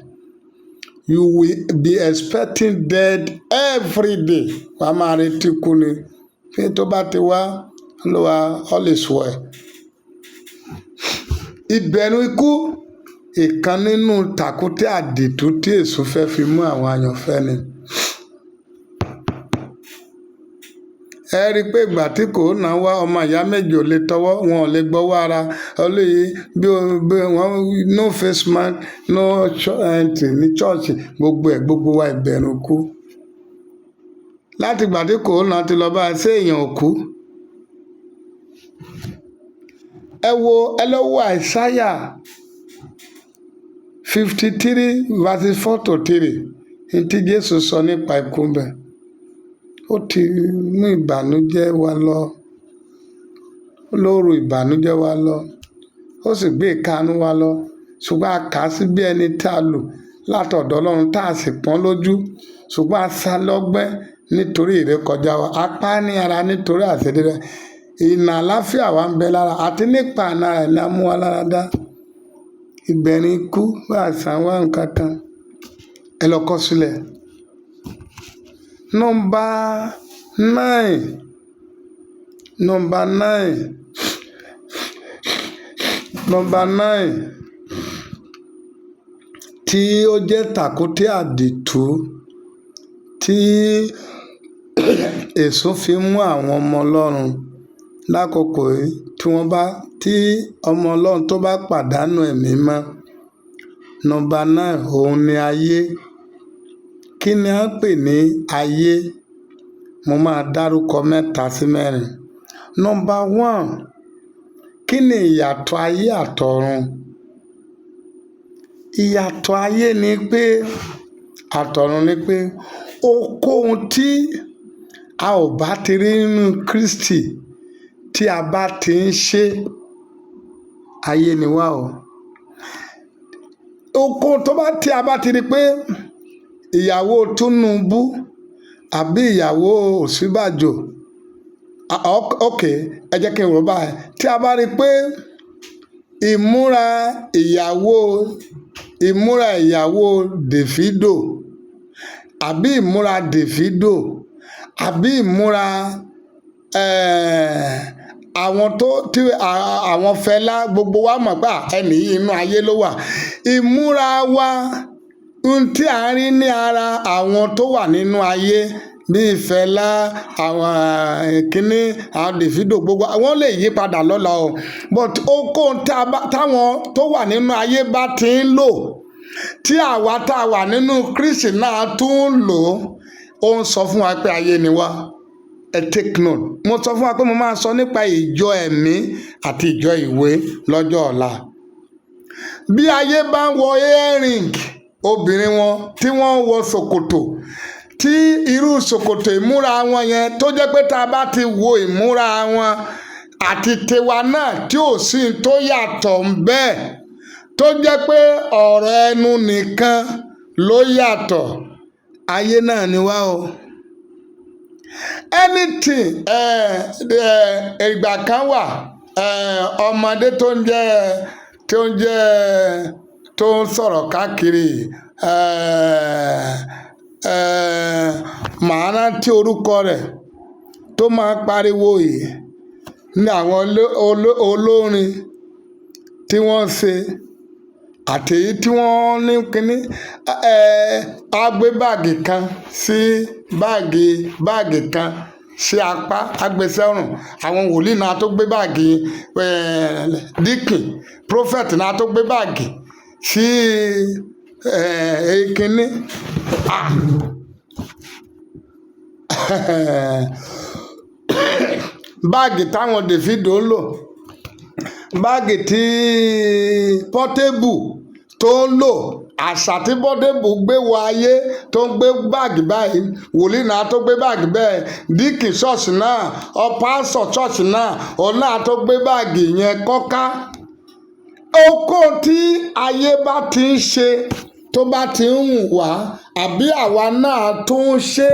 You will be expecting death every day. Wàá máa retí kú ni. Pé tó bá ti wá, Olúwa, all is well. Ìbẹ̀rù ikú, ìkan nínú tàkúté àdìtú tí Èṣù fẹ́ fi mú àwọn àyànfẹ́ ni. Ẹ rí i pé ìgbà tí kòrónà wá, ọmọ ìyá méjì ò lè tọwọ́, wọn ò lè gbọ́wọ́ ara. Olóyè bí wọ́n no face mask, no entry ní chọ́ọ̀chì, gbogbo wa ìbẹ̀rù ikú. Láti ìgbà tí kòrónà ti lọ bá ṣé èèyàn ò kú. Ẹ lọ wo Àìsáyà 53 verses 4 to 3. Ní tí Jésù sọ nípa ikú bẹ́ẹ̀. Ó ti mú ìbànújẹ́ wa lọ. Ó lóru ìbànújẹ́ wa lọ. Ó sì gbé ìkáàánú wa lọ. Ṣùgbọ́n a kà á sí bí ẹni tá a lò látọ̀dọ̀ Ọlọ́run tá a sì pọ́n lójú. Ṣùgbọ́n a sá lọ́gbẹ́ nítorí ìrékọjá wa. A pa á ní ara nítorí àṣírí. Ìnà àláfíà wa ń bẹ lára àti nípa àná rẹ̀ ni a mú wa lára dá. Ìbẹ̀rù ikú wà sàn wá nǹkan kan. Ẹ lọ kọ sílẹ̀. Number 9. Number 9 tí ó jẹ́ tàkúté àdìtú tí Èṣù fi mú àwọn ọmọ Ọlọ́run lákòókò yìí tí ọmọ Ọlọ́run tó bá pàdánù ẹ̀mí mọ́. Number 9 òun ni ayé. Kí ni a ń pè ní ayé? Mo máa dárúkọ 3 sí 4. Number 1, kí ni ìyàtọ̀ ayé àtọ̀run? Ìyàtọ̀ ayé ni pé àtọ̀run ni pé ohunkóhun tí a ò bá ti rí nínú Kristi tí a bá ti ń ṣe, ayé ni wá o. Ohunkóhun tí a bá ti rí pé ìyàwó Tinubu àbí ìyàwó Ọ̀ṣínbàjò, ẹ jẹ́ kí n rò báyìí. Tí a bá rí pé ìmúra ìyàwó Davido àbí ìmúra Davido àbí ìmúra àwọn Fẹlá, gbogbo wa mọ̀ pé ẹni yìí inú ayé ló wà. Ìmúra wa, ohun tí a rí ní ara àwọn tó wà nínú ayé bíi Fẹlá, àwọn àwọn Davido, gbogbo àwọn lè yí padà lọ́la o. But ohunkóhun táwọn tó wà nínú ayé bá ti ń lò, tí àwa tá a wà nínú Kristi náà tún ń lò, ó ń sọ fún wa pé ayé ni wá. Ẹ take note. Mo sọ fún wa pé mo máa sọ nípa ìjọ ẹ̀mí àti ìjọ ìwé lọ́jọ́ ọ̀la. Bí ayé bá ń wọ earring, obìnrin wọn tí wọ́n ń wọ ṣòkòtò, tí irú ṣòkòtò ìmúra wọn yẹn tó jẹ́ pé tá a bá ti wo ìmúra wọn àti tiwa náà tí ò sí tó yàtọ̀ ń bẹ́ẹ̀, tó jẹ́ pé ọ̀rọ̀ ẹnu nìkan ló yàtọ̀, ayé náà ni wá o. Anything ìgbà kan wà, ọmọdé tó ń sọ̀rọ̀ káàkiri, màá rántí orúkọ rẹ̀ tó máa pariwo yìí ní àwọn olórin tí wọ́n ṣe àti èyí tí wọ́n ní kíní. A gbé báàgì kan sí báàgì kan sí apá, agbésẹ́rùn. Àwọn wòlíì náà tó gbé báàgì, díkìn prophet náà tó gbé báàgì sí kíní. Báàgì táwọn Davido ń lò, báàgì tí Portable tó ń lò, àṣà tí Portable gbé wọ ayé tó ń gbé báàgì báyìí, wòlíì náà tó gbé báàgì bẹ́ẹ̀, díkì ṣọ́ọ̀ṣì náà, pásọ̀ ṣọ́ọ̀ṣì náà, òun náà tó gbé báàgì yẹn kọ́ká. Ohunkóhun tí ayé bá ti ń ṣe tó bá ti ń hùn wá, àbí àwa náà tún ń ṣe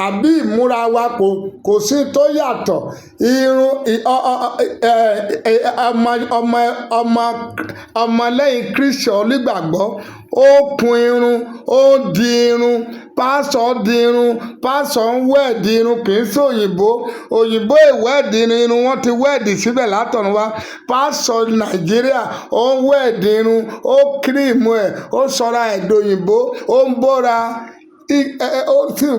àbí ìmúra wa kò sí tó yàtọ̀ irun ọmọlẹ́yìn Kristi onígbàgbọ́ ó kun irun ó di irun pásọ̀ di irun pásọ̀ ń wẹ̀dì irun kì í sí òyìnbó ìwẹ́ẹ̀dì irun wọn ti wẹ́ẹ̀dì síbẹ̀ látọ̀run wá pásọ̀ Nàìjíríà ó ń wẹ̀dì irun ó kírìmù ẹ̀ ó sọra ẹ̀dòyìnbó ó ń bóra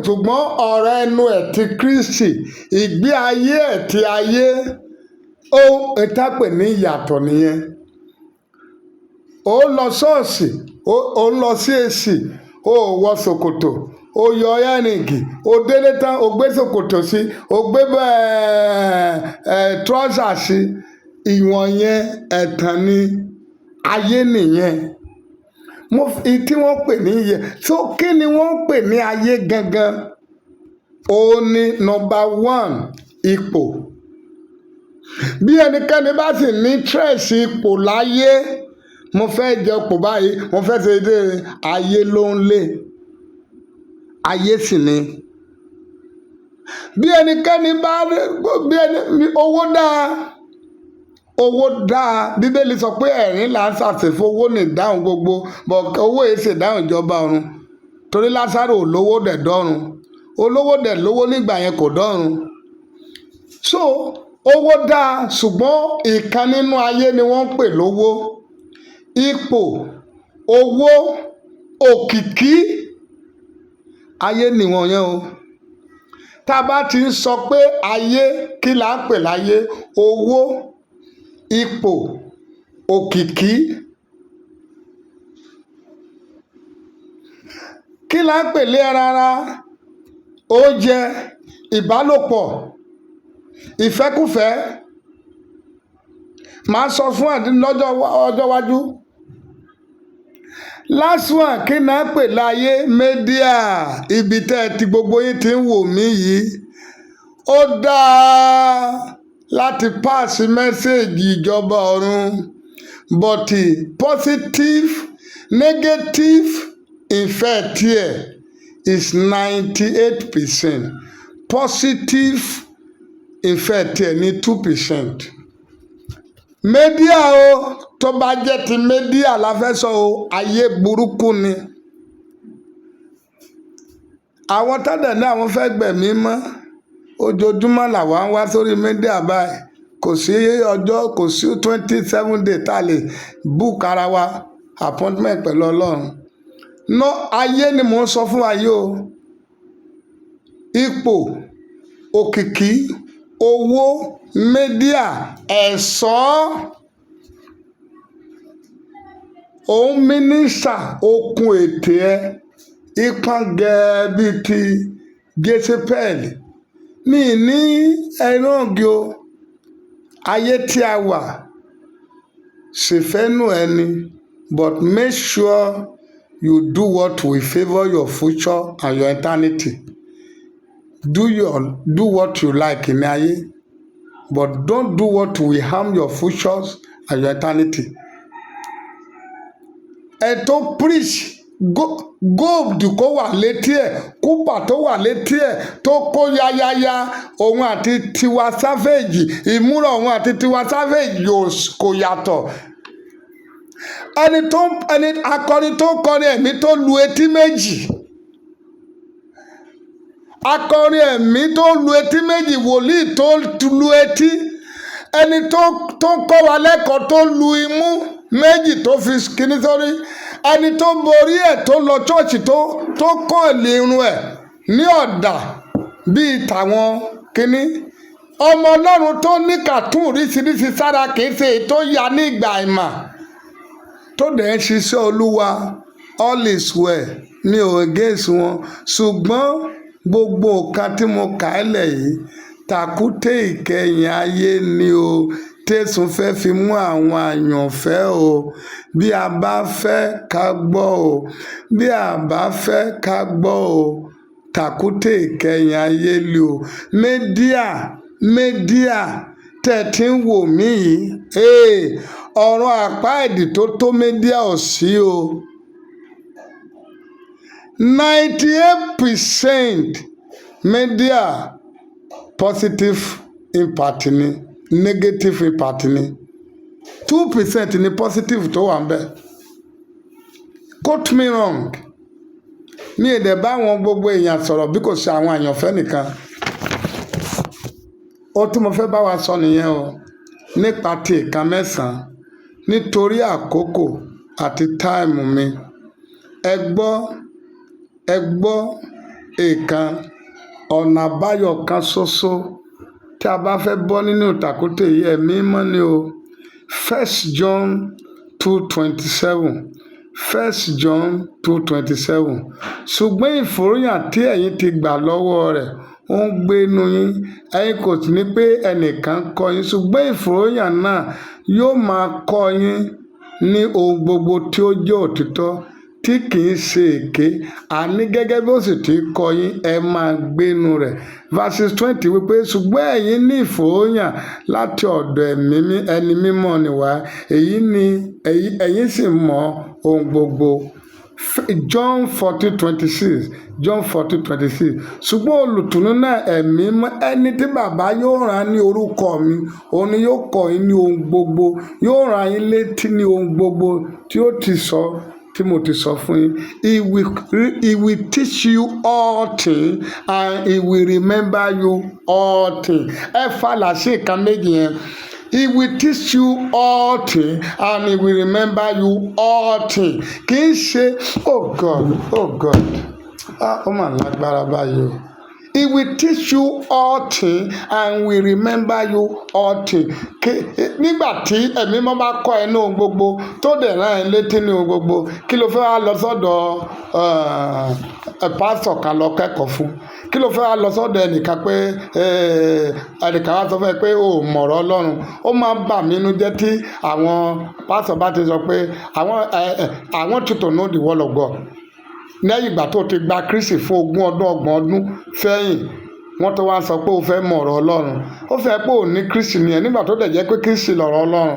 ṣùgbọ́n ọ̀rọ̀ ẹnu ẹ̀ ti Kristi ìgbé ayé ẹ̀ ti ayé ó ìtàpè ní ìyàtọ̀ nìyẹn ó lọ ṣọ́ọ̀ṣì ó lọ sí èsì ó wọ ṣòkòtò ó yọ ẹ̀rìngì ó délé tán ó gbé ṣòkòtò sí ó gbé trọ́sà sí ìwọ̀n yẹn ẹ̀tàn ni ayé nìyẹn tí wọ́n pè ní iye tó kí ni wọ́n pè ní ayé gangan ó ní number one ipò bí ẹnikẹ́ni bá sì ní tírẹ̀sì ipò láyé mo fẹ́ jẹ ipò báyìí mo fẹ́ ṣe dé ayé ló ń lé ayé sì ni bí ẹnikẹ́ni bá owó dáa bíbélì sọ pé ẹ̀rín là ń ṣàṣẹ̀fọ́ owó ní ìdáhùn gbogbo bọ̀ owó yìí ṣe ìdáhùn ìjọba ọ̀run torí Lásárò olówó dẹ̀ dọ́run olówó dẹ̀ lówó nígbà yẹn kò dọ́run so owó dáa ṣùgbọ́n ìkan nínú ayé ni wọ́n ń pè lówó ipò owó òkìkí ayé nìwọ̀n yẹn o tá a bá ti ń sọ pé ayé kí là ń pè láyé owó ipò òkìkí kí là ń pè lé rárá oúnjẹ ìbálòpọ̀ ìfẹ́kùfẹ́ máa sọ fún lọ́jọ́ ọjọ́ iwájú last one kí náà pè láyé mẹ́díà ibi tẹ́ ti gbogbo yín ti ń wò mí yìí ó dáa láti pàṣẹ mẹ́sẹ̀gì ìjọba ọ̀run but positive negative effect here is 98%. Positive effect here ní 2%. Mẹ́díà o tó bá jẹ́ ti mẹ́díà la fẹ́ sọ o ayé burúkú ni. Àwọn tọ́dẹ̀ ní àwọn fẹ́ gbẹ̀mí mọ́ ojoojúmọ́ làwa ń wá sórí mẹ́díà báyìí kò sí ọjọ́ kò sí 27 days tá a lè book ara wa appointment pẹ̀lú Ọlọ́run. No ayé ni mò ń sọ fún wa yìí o ipò òkìkí owó mẹ́díà ẹ̀ṣọ́ òun mínísà okun ètè ẹ ipa gẹ́ẹ́ bíi ti Jésépẹ́lì mi ní ẹ̀rọ̀ǹgì o ayé tí a wà ṣèfẹ́nu ẹni but make sure you do what will favour your future and your eternity do what you like ní ayé but don't do what will harm your futures and your eternity. Ẹ tó preach gold kó wà létí ẹ̀ kúpà tó wà létí ẹ̀ tó kó yáyáyá òun àti Tiwa Savage ìmúra òun àti Tiwa Savage kò yàtọ̀ ẹni akọrin tó kọrin ẹ̀mí tó lu etí méjì akọrin ẹ̀mí tó lu etí méjì wòlíì tó lu etí ẹni tó kọ́ wa lẹ́kọ̀ọ́ tó lu imú méjì tó fi kíní sórí ẹni tó borí ẹ̀ tó lọ ṣọ́ọ̀ṣì tó kọ́ ìlérun ẹ̀ ní ọ̀dà bíi tàwọn kíní ọmọ Ọlọ́run tó ní kàtún oríṣiríṣi sára kìí ṣe tó ya ní ìgbà ìmà tó dẹ̀ ń ṣiṣẹ́ Olúwa all is well mi ò against wọn ṣùgbọ́n gbogbo nǹkan tí mo kà á lẹ̀ yìí Takute ìkẹyìn ayé ni o tẹ̀sùn fẹ́ fi mú àwọn àyànfẹ́ o bí a bá fẹ́ ká gbọ́ o bí a bá fẹ́ ká gbọ́ o Takute ìkẹyìn ayé ni o mẹ́díà tẹ̀ tí ń wò mí yìí ọ̀run àpáàdì tó mẹ́díà ò sí o 98% media positive impact ni, negative impact ni, 2% ni positive tó wà ń bẹ̀. Quote me wrong. Mi ò dẹ̀ bá àwọn gbogbo èèyàn sọ̀rọ̀ bí kò ṣe àwọn àyànfẹ́ nìkan. Ó tí mo fẹ́ bá wa sọ nìyẹn o, nípa ti ìkan mẹ́sàn-án, nítorí àkókò àti táìmù mi. Ẹ gbọ́ ìkan ọ̀nà àbáyọ kan ṣoṣo tí a bá fẹ́ bọ́ nínú ìtàkùté yìí, ẹ̀mí mọ́ ni o. 1 John 2:27. 1 John 2:27. Ṣùgbọ́n ìfòròyàn tí ẹ̀yin ti gbà lọ́wọ́ rẹ̀ ó ń gbé inú yín, ẹ̀yin kò sì ní pé ẹnìkan kọ́ yín, ṣùgbọ́n ìfòròyàn náà yóò máa kọ́ yín ní ohun gbogbo tí ó jẹ́ òtítọ́, tí kìí ṣe èké, àní gẹ́gẹ́ bí ó sì ti kọ́ yín, ẹ máa gbénu rẹ̀. Verses 20 wípé ṣùgbọ́n ẹ̀yin ní ìfòròyàn láti ọ̀dọ̀ ẹni mímọ́ ni wá, ẹ̀yin sì mọ ohun gbogbo. John 14:26. John 14:26. Ṣùgbọ́n olùtùnú náà, ẹ̀mí mọ́, ẹni tí bàbá yóò rán ní orúkọ mi, òun ni yóò kọ́ yín ní ohun gbogbo, yóò rán yín létí ní ohun gbogbo tí ó ti sọ, tí mo ti sọ fún yín. He will teach you all things and he will remember you all things. Ẹ falà sí ìkan méjì yẹn. He will teach you all things and he will remember you all things. Kì í ṣe oh God ó mà lágbára báyìí o. He will teach you all things and will remember you all things. Nígbà tí ẹ̀mí mọ́ bá kọ́ ẹ ní ohun gbogbo tó dẹ̀ rán ẹ létí ní ohun gbogbo, kí ló fẹ́ wá lọ sọ́dọ̀ pásítọ̀ kan lọ kẹ́kọ̀ọ́ fún? Kí ló fẹ́ wá lọ sọ́dọ̀ ẹnìkan pé ẹnìkan wá sọ fún ẹ pé o mọ̀rọ̀ Ọlọ́run? Ó máa ń bà mí nínú jẹ́ tí àwọn pásítọ̀ bá ti sọ pé I want you to know the word of God. Lẹ́yìn ìgbà tó ti gba Kristi fún 20 ọdún 30 ọdún sẹ́yìn, wọ́n tó wá sọ pé o fẹ́ mọ ọ̀rọ̀ Ọlọ́run. Ó fẹ́ pé ò ní Kristi nìyẹn nígbà tó dẹ̀ jẹ́ pé Kristi lọ̀rọ̀ Ọlọ́run.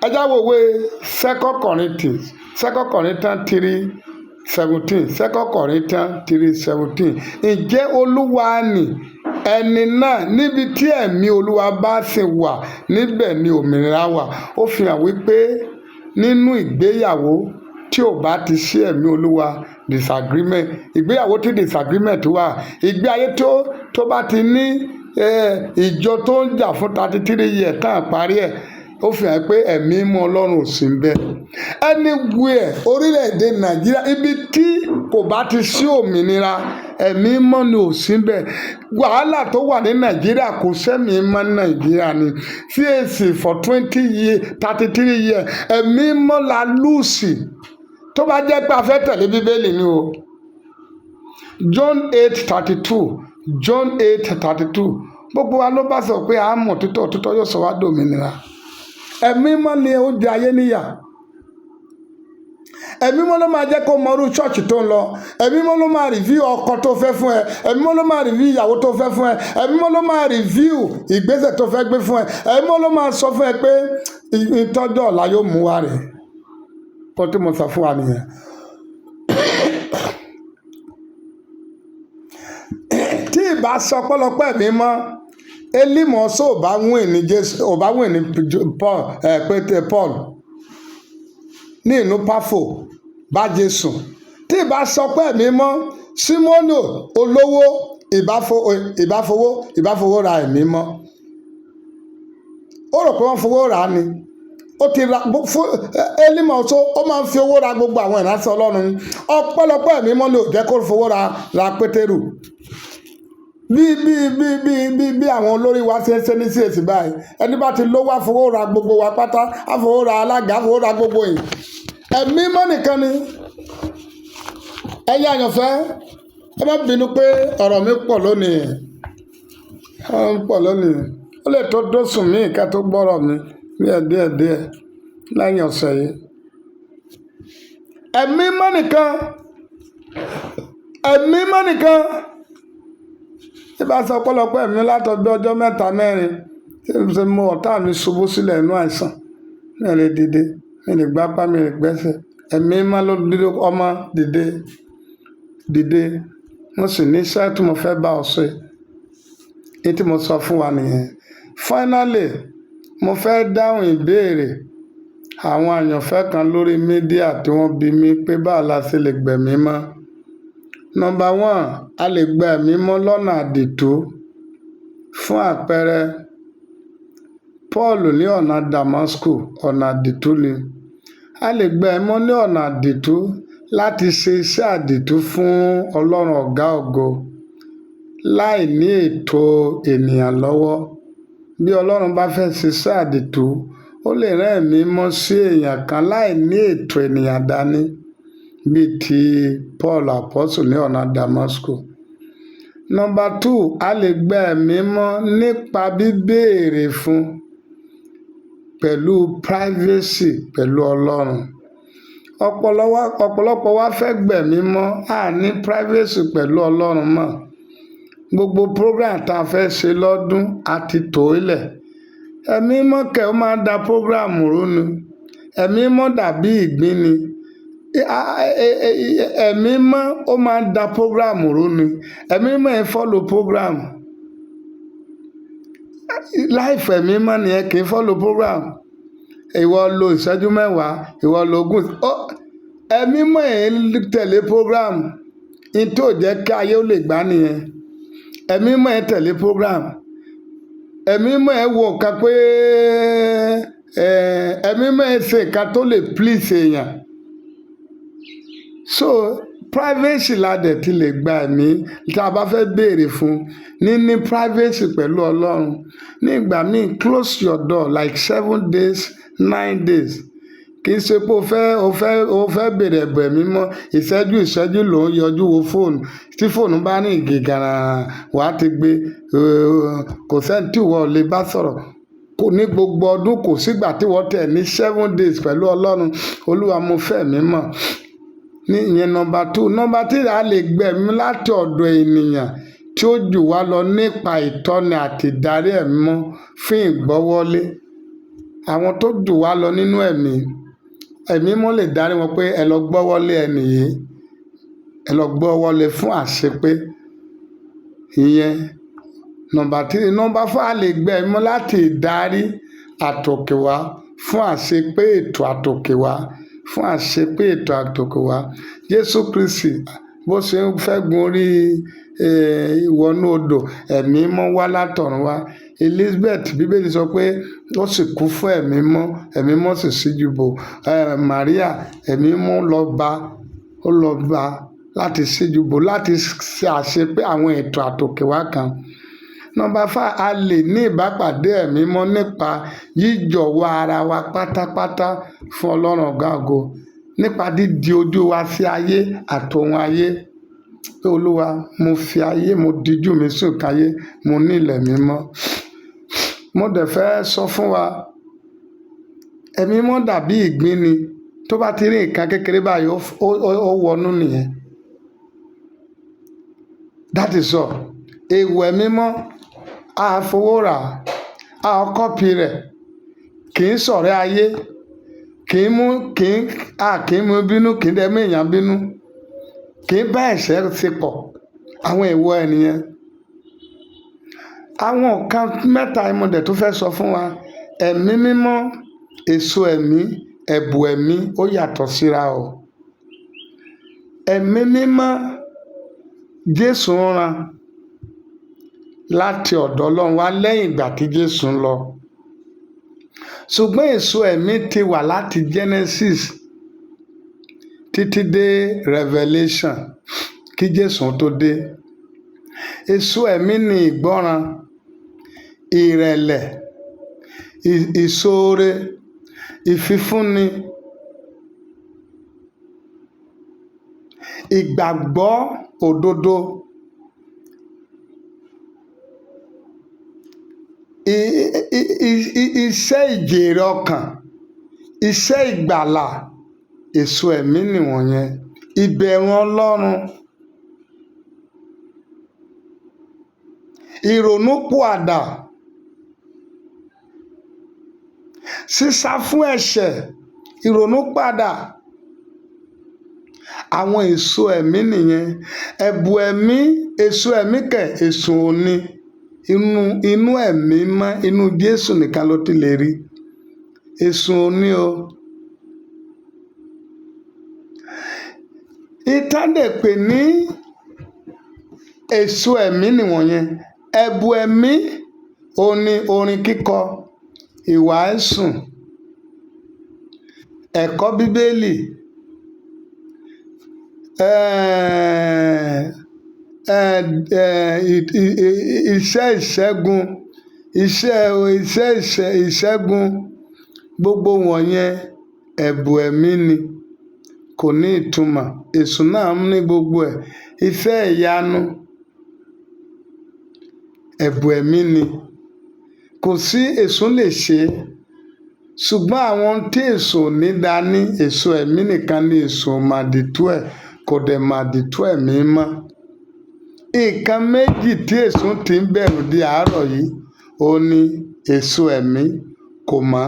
Ẹ jáwọ́ ìwé 2 Corinthians 3:17. 2 Corinthians 3:17. Ǹjẹ́ Olúwa ni ẹni náà? Níbi tí ẹ̀mí Olúwa bá sì wà, níbẹ̀ ni òmìnira wà. Ó fi hàn wípé nínú ìgbéyàwó tí ò bá ti sí ẹ̀mí Olúwa, disagreement, ìgbéyàwó tí disagreement wà, ìgbé ayé tó bá ti ní ìjọ tó ń jà fún 33 years tán àparí ẹ̀, ó fi hàn pé ẹ̀mí mọ́ Ọlọ́run ò sí ńbẹ̀. Anywhere orílẹ̀-èdè Nàìjíríà, ibi tí kò bá ti sí òmìnira, ẹ̀mí mọ́ ni ò sí ńbẹ̀. Wàhálà tó wà ní Nàìjíríà kò sẹ́mi mọ́ Nàìjíríà ni. CAC for 33 years, ẹ̀mí mọ́ la lùsì. Tó bá jẹ́ pé a fẹ́ tẹ̀lé Bíbélì ni o. John 8:32. John 8:32. Gbogbo wa ló bá sọ pé a mọ̀ òtítọ́ yóò sọ wá dòmìnira. Ẹ̀mí mọ́ ni ó di ayé níyà. Ẹ̀mí mọ́ ló máa jẹ́ kó mọ irú ṣọ́ọ̀ṣì tó ń lọ. Ẹ̀mí mọ́ ló máa rìvíw ọkọ tó fẹ́ fún ẹ. Ẹ̀mí mọ́ ló máa rìvíw ìyàwó tó fẹ́ fún ẹ. Ẹ̀mí mọ́ ló máa rìvíw ìgbésẹ̀ tó fẹ́ gbé fún ẹ. Ẹ̀mí mọ́ ló máa sọ fún ẹ pé ìtọ́jú ọ̀la yóò mú wa rẹ̀. Kó tí mo sọ fún wa nìyẹn. Tí ìbá sọ pọ́lọpọ́ ẹ̀mí mọ́, Elímọ̀ sọ ò bá wìn ní Jésù, ò bá wìn ní Paul ní ìlú Páfò bá Jésù. Tí ìbá sọ pé ẹ̀mí mọ́, Símónì olówó ìbáfowó ra ẹ̀mí mọ́. Ó rò pé wọ́n fowó rà á ni. Ó ti ra fún Elímọ̀ tó, ó máa ń fi owó ra gbogbo àwọn ìránṣẹ́ Ọlọ́run. Ọ̀pọ̀lọpọ̀ ẹ̀mí mọ́ ni ò jẹ́ kó fowó ra Pétérù. Bí àwọn olórí wa ṣe ń ṣe ní CAC báyìí, ẹni bá ti lówó àfowó ra gbogbo wa pátá, àfowó ra alága, àfowó ra gbogbo yìí. Ẹ̀mí mọ́ nìkan ni. Ẹ̀yin àyànfẹ́, ẹ má bínú pé ọ̀rọ̀ mi pọ̀ lónìí. Ó lè tó dóṣù mí ká tó gbọ́rọ̀ mi díẹ̀ lẹ́yìn ọ̀sẹ̀ yìí. Ẹ̀mí mọ́ nìkan. Tí bá sọ ọ̀pọ̀lọpọ̀ ẹ̀mí látọ̀dọ̀ ọjọ́ 3-4 tí ṣe mú ọ̀tá mi ṣubú sílẹ̀ inú àìsàn. Mi ò lè dìde, mi ò lè gbápá, mi ò lè gbẹ́sẹ̀. ẹ̀mí mímọ́ ló dúró ọmọ dìde dìde mo sì ní iṣẹ́ tí mo fẹ́ bá ọ ṣe ní tí mo sọ fún wa nìyẹn. Finally mo fẹ́ dáhùn ìbéèrè àwọn àyànfẹ́ kan lórí mídíà tí wọ́n bi mí pé báwo la ṣe lè gbẹ̀mí mọ́. Number one, a lè gba ẹ̀mí mọ́ lọ́nà àdìtú. Fún àpẹẹrẹ, Paul ní ọ̀nà Damasku, ọ̀nà àdìtú ni. A lè gba ẹ̀mí mọ́ ní ọ̀nà àdìtú láti ṣe iṣẹ́ àdìtú fún Ọlọ́run ọ̀gá ògo láì ní ètò ènìyàn lọ́wọ́. Bí Ọlọ́run bá fẹ́ ṣiṣẹ́ àdìtú, ó lè rán ẹ̀mí mọ́ sí èèyàn kan láì ní ètò ènìyàn dání bíi ti Paul Apostle ní ọ̀nà Damasku. Number two, a lè gba ẹ̀mí mọ́ nípa bíbéèrè fún pẹ̀lú privacy pẹ̀lú Ọlọ́run. Ọ̀pọ̀lọpọ̀ wa fẹ́ gbẹ̀mí mọ́ a ní privacy pẹ̀lú Ọlọ́run mọ́. Gbogbo program tá a fẹ́ ṣe lọ́dún a ti tò ilẹ̀. Ẹ̀mí mọ́ kẹ̀ ó máa da program rú ni. Ẹ̀mí mọ́ dàbí ìgbín ni. Ẹ̀mí mọ́ ó máa da program rú ni. Ẹ̀mí mọ́ ẹ̀ follow program. Life ẹ̀mí mọ́ nìyẹn kì í follow program. Ìwọ lo ìṣẹ́jú mẹ́wàá, ìwọ lo ogún. Ẹ̀mí mọ́ ẹ̀ tẹ̀lé program. In tó jẹ́ kí ayé ó lè gbá nìyẹn. Ẹ̀mí mọ́ ẹ̀ tẹ̀lé program. Ẹ̀mí mọ́ ẹ̀ wo nǹkan pé ẹ̀mí mọ́ ẹ̀ ṣe nǹkan tó lè please èèyàn. So privacy la dẹ̀ ti lè gba ẹ̀mí tí a bá fẹ́ béèrè fún níní privacy pẹ̀lú Ọlọ́run. Ní ìgbà míì close your door like 7 days 9 days. Kì í ṣe pé o fẹ́ béèrè ẹ̀bùn ẹ̀mí mọ́ ìṣẹ́jú ló ń yọjú wo fóònù. Tí fóònù bá ní ìgìgàrà wà á ti gbé kò sẹ́ni tí ìwọ ò lè bá sọ̀rọ̀. Ní gbogbo ọdún kò sígbà tí wọ́n tẹ̀ ní 7 days pẹ̀lú Ọlọ́run. Olúwa mo fẹ́ ẹ̀mí mọ́. Ní ìyẹn number two. Number three, a lè gbẹ̀mí láti ọ̀dọ̀ ènìyàn tí ó jù wá lọ nípa ìtọ́ni àti ìdarí ẹ̀mí mọ́ fún ìgbọ́wọ́lé. Àwọn tó jù wá lọ nínú ẹ̀mí mọ́ lè darí wọn pé ẹ lọ gbọ́wọ́lé ẹni yìí, ẹ lọ gbọ́wọ́lé fún àṣepé. Ìyẹn number three. Number four, a lè gbẹ̀mí mọ́ láti ìdarí àtòkè wá fún àṣepé ètò àtòkè wá. Fún àṣepé ètò àtòkè wá. Jésù Kristi bó ṣe ń fẹ́ gun orí ìwọ̀nú odò ẹ̀mí mọ́ wá látọ̀run wá. Elizabeth bíbélì sọ pé ó sì kú fún ẹ̀mí mọ́, ẹ̀mí mọ́ sì ṣíjú bò. Maria ẹ̀mí mọ́ lọ bá láti ṣíjú bò láti ṣe àṣepé àwọn ètò àtòkè wá kan. Number five, a lè ní ìbápàdé ẹ̀mí mọ́ nípa yíjọ̀wọ́ ara wa pátápátá fún Ọlọ́run ọ̀gá ògo. Nípa dídi ojú wa sí ayé àtòhun ayé. Pé Olúwa mo fi ayé mo dijú mi sí òkè ayé mo ní ilẹ̀ mímọ́. Mo dẹ̀ fẹ́ sọ fún wa ẹ̀mí mọ́ dàbí ìgbín ni. Tó bá ti rí nǹkan kékeré báyìí ó wọnú nìyẹn. That is all. Èèwọ̀ ẹ̀mí mọ́ a fowó rà a kọ́pì rẹ̀ kì í ṣọ̀rẹ́ ayé kì í mú bínú kì í dẹ́mú èèyàn bínú kì í bá ẹ̀ṣẹ̀ ṣe pọ̀. Àwọn èèwọ̀ ènìyàn. Àwọn nǹkan mẹ́ta ìmọ̀dẹ̀ tó fẹ́ sọ fún wa. Ẹ̀mí mímọ́, èso ẹ̀mí, ẹ̀bùn ẹ̀mí ó yàtọ̀ síra o. Ẹ̀mí mímọ́ Jésù ń ran láti ọ̀dọ̀ Ọlọ́run wá lẹ́yìn ìgbà tí Jésù ń lọ. Ṣùgbọ́n èso ẹ̀mí ti wà láti Genesis títí dé Revelation kí Jésù tó dé. Èso ẹ̀mí ni ìgbọ́ràn, ìrẹ̀lẹ̀, ìṣoore, ìfifúnni, ìgbàgbọ́ òdodo, iṣẹ́ ìjèrè ọkàn, iṣẹ́ ìgbàlà, èso ẹ̀mí nìwọ̀nyẹn. Ìbẹ̀rù Ọlọ́run, ìrònúpìwàdà, sísá fún ẹ̀ṣẹ̀, ìrònúpìwàdà, àwọn èso ẹ̀mí nìyẹn. Ẹ̀bùn ẹ̀mí, èso ẹ̀mí kẹ̀, èso òní inú ẹ̀mí mọ́, inú Jésù nìkan ló ti lè rí. Èso òní o. Ìtàdé pè ní èso ẹ̀mí nìwọ̀nyẹn. Ẹ̀bùn ẹ̀mí òní orin kíkọ, ìwàásù, ẹ̀kọ́ bíbélì, iṣẹ́ ìṣẹ́gun, iṣẹ́ ìṣẹ́gun, gbogbo wọ̀nyẹn ẹ̀bùn ẹ̀mí ni, kò ní ìtumọ̀. Èso náà ní gbogbo ẹ̀. Iṣẹ́ ìyanu, ẹ̀bùn ẹ̀mí ni, kò sí èso lè ṣe. Ṣùgbọ́n àwọn tí èso ní dání, èso ẹ̀mí nìkan ni èso màdìtú ẹ̀, kò dẹ̀ màdìtú ẹ̀mí mọ́. Nǹkan méjì tí èso ti ń bẹ̀rù di àárọ̀ yìí, ó ní èso ẹ̀mí kò mọ́,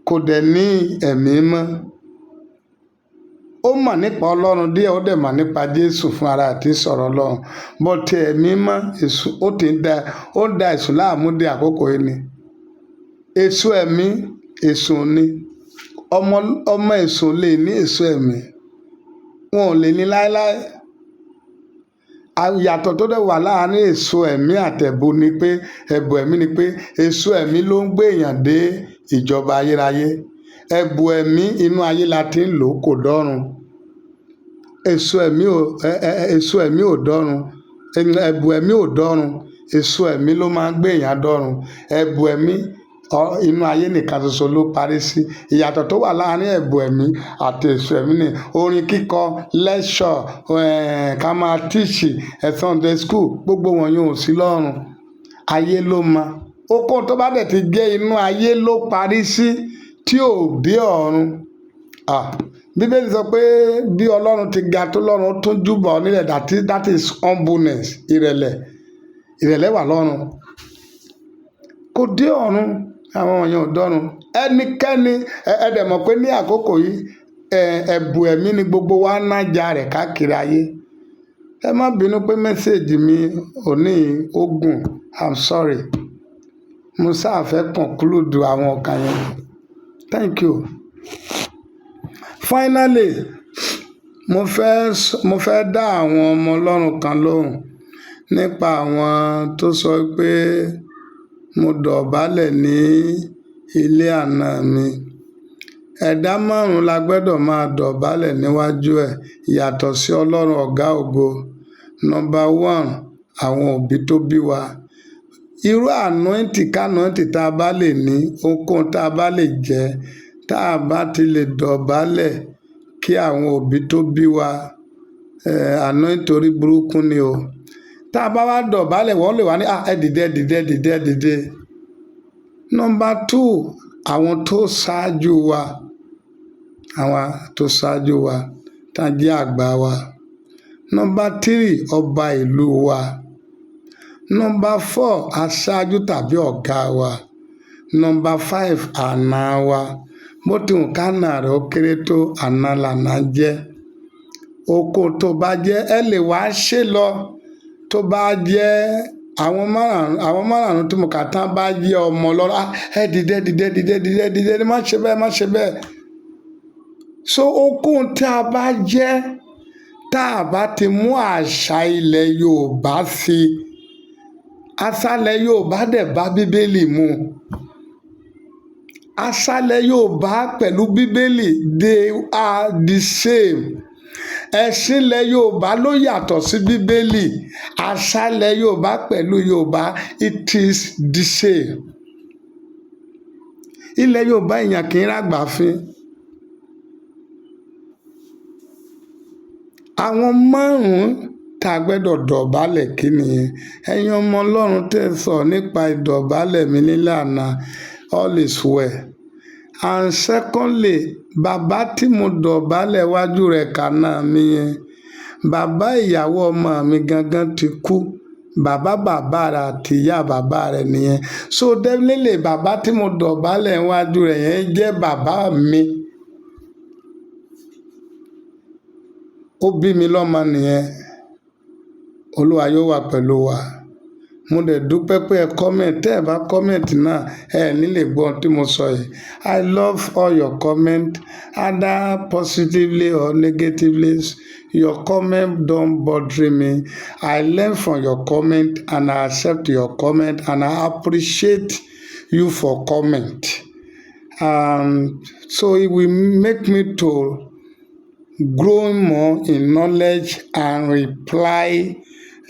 kò dẹ̀ ní ẹ̀mí mọ́. Ó mọ̀ nípa Ọlọ́run díẹ̀, ó dẹ̀ mọ̀ nípa Jésù fún ara àti sọ̀rọ̀ Ọlọ́run. Bọ́ ti ẹ̀mí mọ́, èso ó da èso láàmú dé àkókò yìí ni. Èso ẹ̀mí, èso ni. Ọmọ èso lè ní èso ẹ̀mí. Wọn ò lè ní láéláé. Ìyàtọ̀ tó dẹ̀ wà láàárín èso ẹ̀mí àtẹ̀bùn ni pé, ẹ̀bùn ẹ̀mí ni pé èso ẹ̀mí ló ń gbé èèyàn dé ìjọba ayérayé. Ẹ̀bùn ẹ̀mí inú ayé la ti ń lò, kò dọ́run. Èso ẹ̀mí ò dọ́run. Ẹ̀bùn ẹ̀mí ò dọ́run. Èso ẹ̀mí ló máa ń gbé èèyàn dọ́run. Ẹ̀bùn ẹ̀mí inú ayé nìkan ṣoṣo ló parí sí. Ìyàtọ̀ tó wà láàárín ẹ̀bùn ẹ̀mí àti èso ẹ̀mí ni orin kíkọ, lẹ́ṣọ̀, ká máa tíṣì, Sunday school, gbogbo wọn yóò sí lọ́run. Ayé ló mọ. Okun tó bá dẹ̀ ti jẹ́ inú ayé ló parí sí, tí ò dé ọ̀run. Bíbélì sọ pé bí Ọlọ́run ti ga tó lọ́run, ó tún júbà nílẹ̀. That is humbleness, ìrẹ̀lẹ̀ wà lọ́run. Kò dé ọ̀run, àwọn èèyàn ò dọ́run. Ẹnikẹ́ni ẹ̀dẹ̀ mọ̀ pé ní àkókò yìí, ẹ̀bùn ẹ̀mí ni gbogbo wa ń nájà rẹ̀ káàkiri ayé. Ẹ má bínú pé mẹ́sẹ̀jì mi ò ní ogun. I'm sorry. Mo sáà fẹ́ conclude àwọn ọ̀kan yẹn. Thank you. Finally, mo fẹ́ dá àwọn ọmọ Ọlọ́run kan lóhùn nípa àwọn tó sọ pé mo dọ̀bálẹ̀ ní ilé àna mi. Ẹ̀dá márùn-ún la gbọ́dọ̀ máa dọ̀bálẹ̀ níwájú ẹ̀, yàtọ̀ sí Ọlọ́run ọ̀gá ògo. Number 1, àwọn òbí tó bí wa. Irú anointing tá a bá lè ní, ohunkóhun tá a bá lè jẹ́, tá a bá ti lè dọ̀bálẹ̀ kí àwọn òbí tó bí wa, anointing orí burúkú ni o. Tá a bá wá dọ̀bálẹ̀, wọ́n lè wá ní ẹ dìde. Number 2, àwọn tó ṣáájú wa, tá a jẹ́ àgbà wa. Number 3, ọba ìlú wa. Number 4, aṣáájú tàbí ọ̀gá wa. Number 5, àna wa. Bó ti wù kánà rẹ̀ ó kéré tó, àna làna jẹ́. Oko tó bá jẹ́, ẹ lè wá ṣe lọ. Tó bá jẹ́ àwọn márùn-ún tí mo kà tán bá jẹ́ ọmọ Ọlọ́run, ẹ dìde, má ṣe bẹ́ẹ̀. So okun tí a bá jẹ́, tá a bá ti mú àṣà ilẹ̀ Yorùbá sí, àṣàlẹ̀ Yorùbá dẹ̀ bá Bíbélì mu. Àṣàlẹ̀ Yorùbá pẹ̀lú Bíbélì, they are the same. Ẹ̀sìn ilẹ̀ Yorùbá ló yàtọ̀ sí Bíbélì. Àṣàlẹ̀ Yorùbá pẹ̀lú Yorùbá, it is the same. Ilẹ̀ Yorùbá èèyàn kì í rágbà fín. Àwọn márùn-ún tá a gbọ́dọ̀ dọ̀bálẹ̀ kí nìyẹn. Ẹ̀yin ọmọ Ọlọ́run tẹ́ sọ nípa ìdọ̀bálẹ̀ mi nílé àná, all is well. And secondly, bàbá tí mo dọ̀bálẹ̀ wájú rẹ̀ kàná mi yẹn, bàbá ìyàwó ọmọ mi gangan ti kú. Bàbá rẹ̀ àti ìyá bàbá rẹ̀ nìyẹn. So definitely bàbá tí mo dọ̀bálẹ̀ wájú rẹ̀ yẹn jẹ́ bàbá mi. ó bí mi lọ́mọ nìyẹn. Olúwa yóò wà pẹ̀lú wa. Mo dẹ̀ dúpẹ́ pé ẹ comment. Tẹ́ ẹ bá comment náà, ẹ ní lè gbọ́ ohun tí mo sọ yìí. I love all your comment, either positively or negatively. Your comment don't bother me. I learn from your comment and I accept your comment and I appreciate you for comment. So it will make me to grow more in knowledge and reply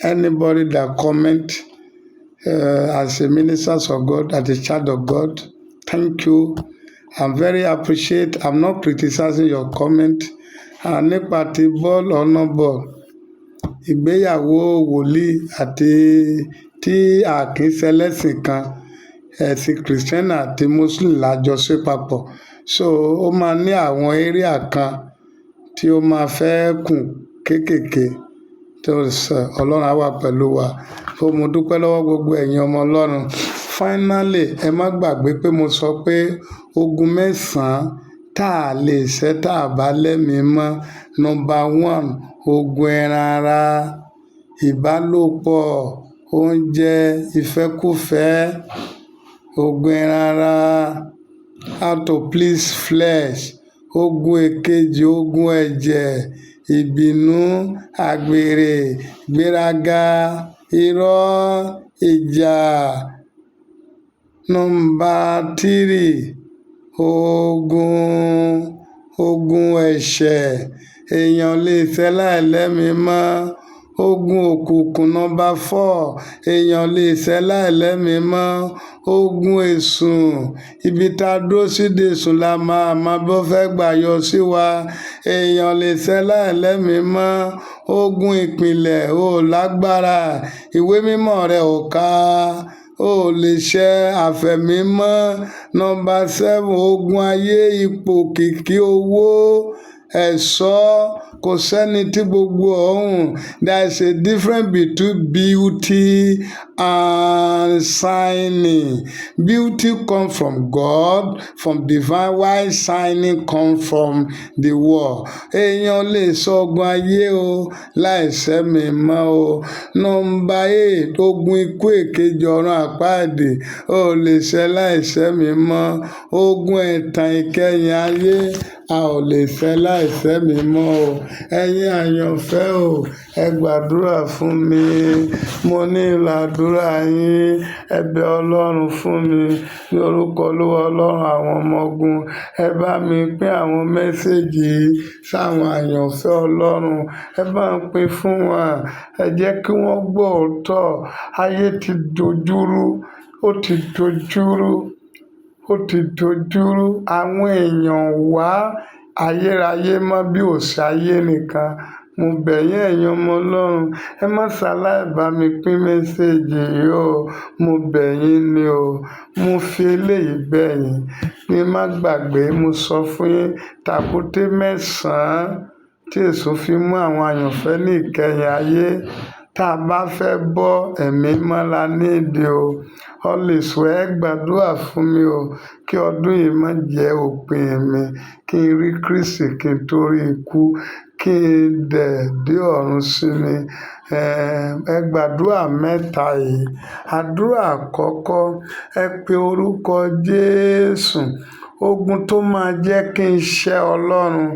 anybody that comment. As a minister of God, as a child of God, thank you. I'm very appreciate. I'm not criticizing your comment. Nípa ti ball or no ball, ìgbéyàwó wòlíì àti tí àkínsẹ́lẹ́sìn kan, ẹ̀sìn Christian àti Muslim lájọ ṣe papọ̀. So ó máa ní àwọn area kan tí ó máa fẹ́ kùn kéékèèké. Ọlọ́run á wà pẹ̀lú wa. So mo dúpẹ́ lọ́wọ́ gbogbo ẹ̀yin ọmọ Ọlọ́run. Finally, ẹ má gbàgbé pé mo sọ pé ogun mẹ́sàn-án tá a lè ṣẹ́ tá a bá lẹ́mìí mọ́. Number 1, ogun ẹran ara, ìbálòpọ̀, oúnjẹ, ìfẹ́kúfẹ̀ẹ́, ogun ẹran ara, how to please flesh, ogun èkejì, ogun ẹ̀jẹ̀, ìbínú, àgbèrè, gbéraga, irọ́, ìjà. Number 3, ogun ẹ̀ṣẹ̀. Èèyàn lè ṣẹ̀ láìlẹ́mìí mọ́. Ogun òkùnkùn. Number 4, èèyàn lè ṣẹ̀ láìlẹ́mìí mọ́. Ogun èsùn. Ibi tá a dúró sí dèsùn la máa bó fẹ́ gbà yọ sí wa. Èèyàn lè ṣẹ̀ láìlẹ́mìí mọ́. Ogun ìpìlẹ̀. O lágbára. Ìwé mímọ́ rẹ ò ká. O lè ṣẹ́ àfẹ̀mímọ́. Number 7, ogun ayé, ipò, kìkì, owó, ẹ̀ṣọ́. Kò sẹ́ni tí gbogbo ọ̀hún. There is a difference between beauty and shining. Beauty comes from God, from divine, while shining comes from the world. Èèyàn lè sọ ogun ayé o láìṣẹ́ mi mọ́ o. Number 8, ogun ikú èkejì ọ̀run àpáàdì. O lè ṣẹ́ láìṣẹ́ mi mọ́. Ogun ẹ̀tàn ìkẹyìn ayé. A ò lè ṣẹ́ láìṣẹ́ mi mọ́ o. Ẹ̀yin àyànfẹ́ o, ẹ gbàdúrà fún mi. Mo ní ìlàdúrà yín. Ẹ bẹ̀ Ọlọ́run fún mi ní orúkọ Olúwa Ọlọ́run àwọn ọmọ ogun. Ẹ bá mi pín àwọn mẹ́sẹ̀gì sáwọn àyànfẹ́ Ọlọ́run. Ẹ bá ń pín fún wọn. Ẹ jẹ́ kí wọ́n gbọ́ òótọ́. Ayé ti dojúrú. Ó ti dojúrú. Ó ti dojúrú. Àwọn èèyàn wá ayérayé mọ́ bí òṣì ayé nìkan. Mo bẹ̀ yín ẹ̀yin ọmọ Ọlọ́run. Ẹ má ṣaláì bá mi pín mẹ́sẹ̀gì yìí o. Mo bẹ̀ yín ni o. Mo fi eléyìí bẹ̀ yín. Ní má gbàgbé, mo sọ fún yín Takute mẹ́sàn-án tí èso fi mú àwọn àyànfẹ́ ní ìkẹyìn ayé. Tá a bá fẹ́ bọ́ ẹ̀mí mọ́ la nídìí o. Olùsọ ẹ gbàdúrà fún mi o. Kí ọdún yìí má jẹ́ òpin mi. Kí n rí Kristi kí n tó rí ikú. Kí n dẹ̀ dé ọ̀run sí mi. Ẹ gbàdúrà mẹ́ta yìí. Àdúrà àkọ́kọ́, ẹ pe orúkọ Jésù. Ogun tó máa jẹ́ kí n ṣẹ́ Ọlọ́run,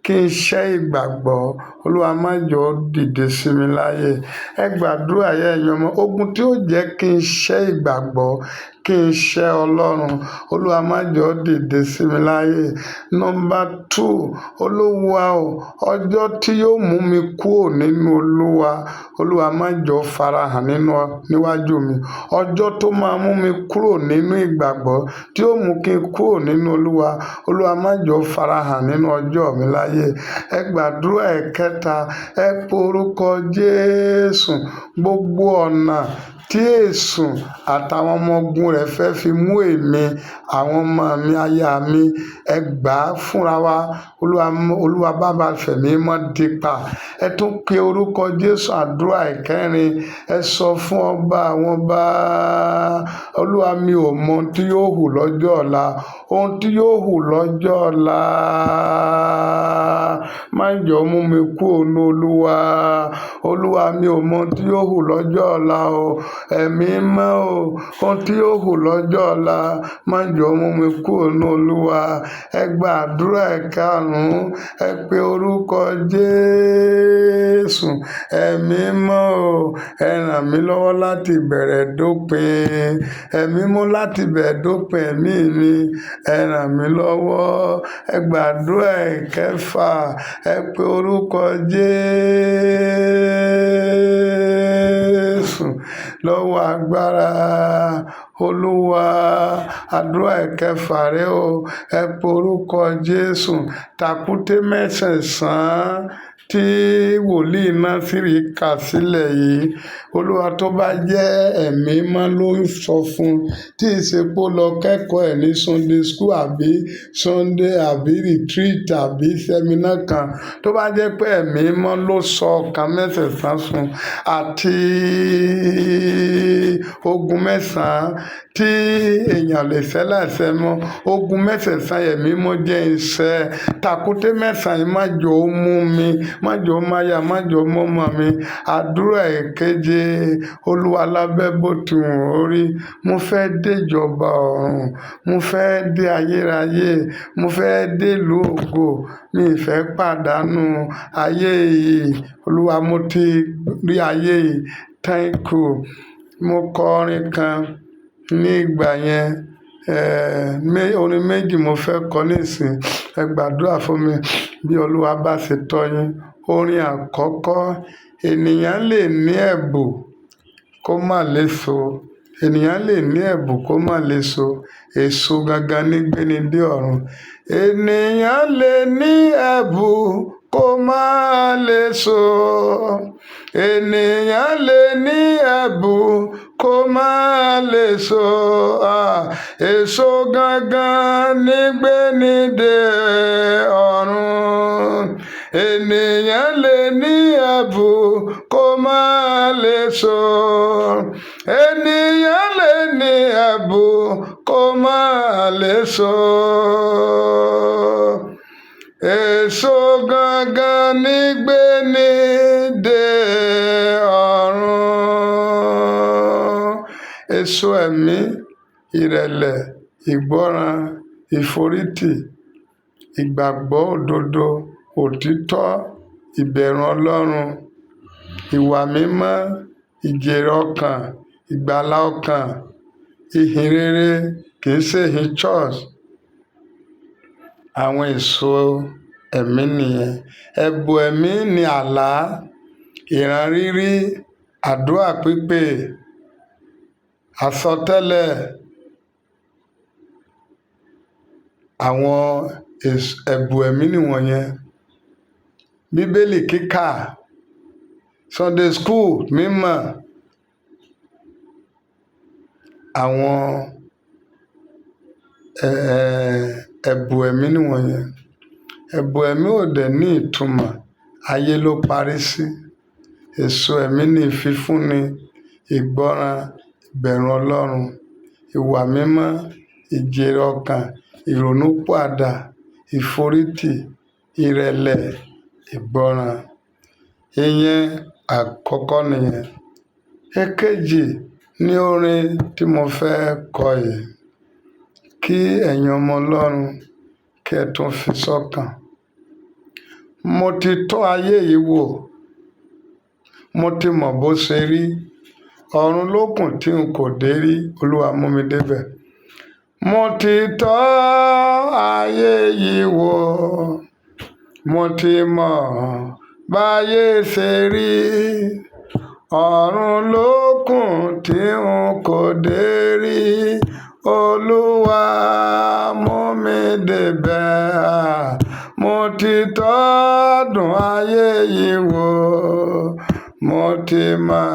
kí n ṣẹ́ ìgbàgbọ́. Olúwa má jọ̀ọ́ dìde sí mi láyé. Ẹ gbàdúrà yẹn ẹ̀yin ọmọ. Ogun tí ó jẹ́ kí n ṣẹ́ ìgbàgbọ́, kí n ṣẹ́ Ọlọ́run. Olúwa má jọ̀ọ́ dìde sí mi láyé. Number 2, Olúwa o, ọjọ́ tí yóò mú mi kúrò nínú Olúwa. Olúwa má jọ̀ọ́ farahàn níwájú mi. Ọjọ́ tó máa mú mi kúrò nínú ìgbàgbọ́, tí yóò mú kí n kúrò nínú Olúwa. Olúwa má jọ̀ọ́ farahàn nínú ọjọ́ mi láyé. Ẹ gbàdúrà ẹ̀kẹta, ẹ pe orúkọ Jésù. Gbogbo ọ̀nà tí èṣù àtàwọn ọmọ ogun rẹ̀ fẹ́ fi mú èmi, àwọn ọmọ mi, aya mi, ẹ gbà á fúnra wa. Olúwa bàbá fẹ̀mí mọ́ dípa. Ẹ tún pe orúkọ Jésù. Àdúrà ìkẹrin, ẹ sọ fún ọba àwọn ọba, Olúwa mi ò mọ ohun tí yóò hù lọ́jọ́ ọ̀la. Ohun tí yóò hù lọ́jọ́ ọ̀la má jọ mú mi kúrò Olúwa. Olúwa mi ò mọ ohun tí yóò hù lọ́jọ́ ọ̀la o. Ẹ̀mí mọ́ o, ohun tí yóò hù lọ́jọ́ ọ̀la má jọ mú mi kúrò Olúwa. Ẹ gba àdúrà ìkarùn-ún, ẹ pe orúkọ Jésù. Ẹ̀mí mọ́ o, ẹ ràn mí lọ́wọ́ láti bẹ̀rẹ̀ dópin. Ẹ̀mí mọ́ láti bẹ̀rẹ̀ dópin ẹ̀mí mi, ẹ ràn mí lọ́wọ́. Ẹ gba àdúrà ìkẹfà, ẹ pe orúkọ Jésù lọ́wọ́ agbára Olúwa. Àdúrà ìkẹfà rẹ o, ẹ pe orúkọ Jésù. Takute mẹ́sẹ̀sán tí wòlíì Násírì kà sílẹ̀ yìí, Olúwa tó bá jẹ́ ẹ̀mí mọ́ ló ń sọ fún, tí ìsepò lọ kẹ́kọ̀ọ́ ẹ̀ ní Sunday school àbí Sunday àbí retreat àbí seminar kan, tó bá jẹ́ pé ẹ̀mí mọ́ ló sọ ọ̀kan mẹ́sẹ̀sán fún, àti ogun mẹ́sàn-án tí èèyàn lè ṣẹ́ láìṣẹ́ mọ́, ogun mẹ́sẹ̀sán ẹ̀mí mọ́ jẹ́ iṣẹ́. Takute mẹ́sàn-án yìí má jọ ó mú mi, má jọ ó máyà, má jọ ó mọ́mọ́ mi. Àdúrà ìkeje, Olúwa lábẹ́ bó ti wù ó rí, mo fẹ́ dé ìjọba ọ̀run, mo fẹ́ dé ayérayé, mo fẹ́ dé ìlú ògo, mi ì fẹ́ pàdánù ayé yìí. Olúwa mo ti rí ayé yìí, thank you. Mo kọ orin kan ní ìgbà yẹn, orin méjì mo fẹ́ kọ nísìn. Ẹ gbàdúrà fún mi bí Olúwa bá ṣe tọ́ yín. Orin àkọ́kọ́, ènìyàn lè ní ẹ̀bùn kó má léso. Ènìyàn lè ní ẹ̀bùn kó má léso. Èso gangan ní gbéni dé ọ̀run. Ènìyàn lè ní ẹ̀bùn kó má léso. Ènìyàn lè ní ẹ̀bùn kó má léso. Èso gangan ní gbéni dé ọ̀run. Ènìyàn lè ní ẹ̀bùn kó má léso. Ènìyàn lè ní ẹ̀bùn kó má léso. Èso gangan ní gbéni dé ọ̀run. Èso ẹ̀mí, ìrẹ̀lẹ̀, ìgbọ́ràn, ìforítì, ìgbàgbọ́ òdodo, òtítọ́, ìbẹ̀rù Ọlọ́run, ìwà mímọ́, ìjèrè ọkàn, ìgbàlà ọkàn, ìhìn rere, kìí ṣe ìhìn church. Àwọn èso ẹ̀mí nìyẹn. Ẹ̀bùn ẹ̀mí ni àlá, ìran rírí, àdúrà pípé, àsọtẹ́lẹ̀. Àwọn ẹ̀bùn ẹ̀mí nìwọ̀nyẹn. Bíbélì kíkà, Sunday school mímọ̀, àwọn ẹ̀bùn ẹ̀mí nìwọ̀nyẹn. Ẹ̀bùn ẹ̀mí ò dẹ̀ ní ìtumọ̀, ayé ló parí sí. Èso ẹ̀mí ni ìfifúnni, ìgbọ́ràn, ìbẹ̀rù Ọlọ́run, ìwà mímọ́, ìjèrè ọkàn, ìrònúpìwàdà, ìforítì, ìrẹ̀lẹ̀, ìgbọ́ràn. Ìyẹn àkọ́kọ́ nìyẹn. Èkejì ní orin tí mo fẹ́ kọ yìí, kí ẹ̀yin ọmọ Ọlọ́run kí ẹ tún fi sọ́kàn. Mo ti tọ́ ayé yìí wò, mo ti mọ̀ bó ṣe rí. Ọ̀run lókùn tí n kò dé rí, Olúwa mú mi débẹ̀. Mo ti tọ́ ayé yìí wò, mo ti mọ̀ báyé ṣe rí. Ọ̀run lókùn tí n kò dé rí, Olúwa mú mi débẹ̀. Mo ti tọ́dún ayé yìí wò, mo ti mọ̀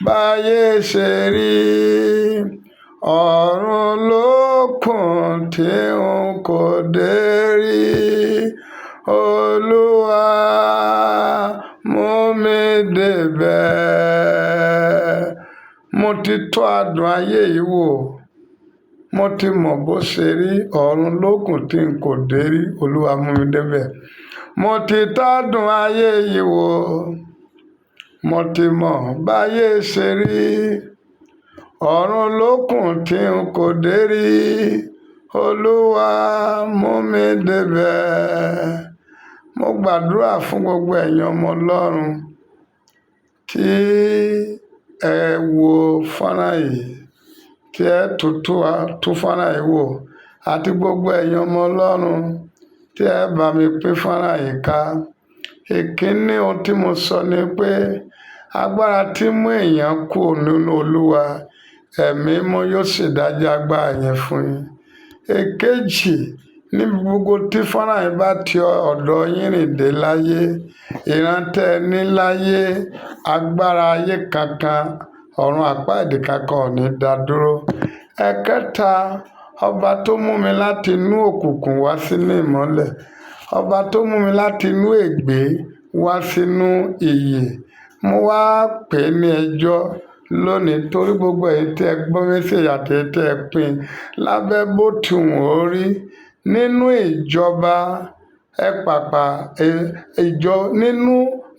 báyé ṣe rí ọ̀run lókun tí n kò dé rí Olúwa mú mi débẹ̀. Mo ti tọ́ adùn ayé yìí wò, mo ti mọ̀ bó ṣe rí ọ̀run lókun tí n kò dé rí Olúwa mú mi débẹ̀. Mo ti tọ́ adùn ayé yìí wò, mo ti mọ̀ báyé ṣe rí ọ̀run lókun tí n kò dé rí Olúwa mú mi débẹ̀. Mo gbàdúrà fún gbogbo ẹ̀yin ọmọ Ọlọ́run tí ẹ wo fọ́nrán yìí, tí ẹ tún fọ́nrán yìí wò, àti gbogbo ẹ̀yin ọmọ Ọlọ́run tí ẹ bá mi pín fọ́nrán yìí ká. Ìkíní ohun tí mo sọ ni pé agbára tí mú èèyàn kú nínú Olúwa, Emimimo yóò ṣèdájọ́ agbára yẹn fún yín. Èkejì, níbi gbogbo tí fọ́nrán yìí bá ti ọ̀dọ̀ yín rìn dé láyé, ìrántẹ́ ní láyé, agbára ayé kankan, ọ̀run àpáàdì kankan ò ní dá dúró. Ẹ̀kẹta, ọba tó mú mi láti inú òkùnkùn wá sínú ìmọ́lẹ̀, ọba tó mú mi láti inú ègbé wá sínú ìyè, mo wá pè é ní ẹjọ́ lónìí torí gbogbo èyí tí ẹ gbọ́ mẹ́sẹ̀jì àti èyí tí ẹ pín lábẹ́ bó ti wù ó rí nínú ìjọba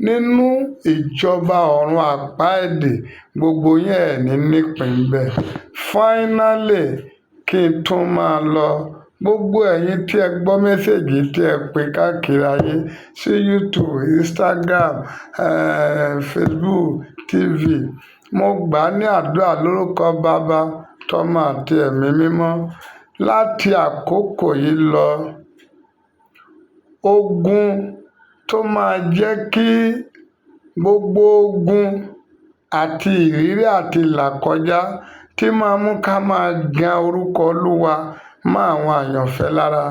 nínú ìjọba ọ̀run àpáàdì, gbogbo yẹn ní nípìn bẹ́ẹ̀. Finally, kí n tún máa lọ, gbogbo ẹ̀yin tí ẹ gbọ́ mẹ́sẹ̀jì tí ẹ pín káàkiri ayé sí YouTube, Instagram, Facebook, TV, mo gbà ní àdúrà lórúkọ Baba, Tọ́mọ àti Ẹ̀mí Mímọ́. Láti àkókò yìí lọ, ogun tó máa jẹ́ kí gbogbo ogun àti ìrírí àti ìlàkọjá tí máa mú ká máa gan orúkọ Olúwa mọ́ àwọn àyànfẹ́ lára,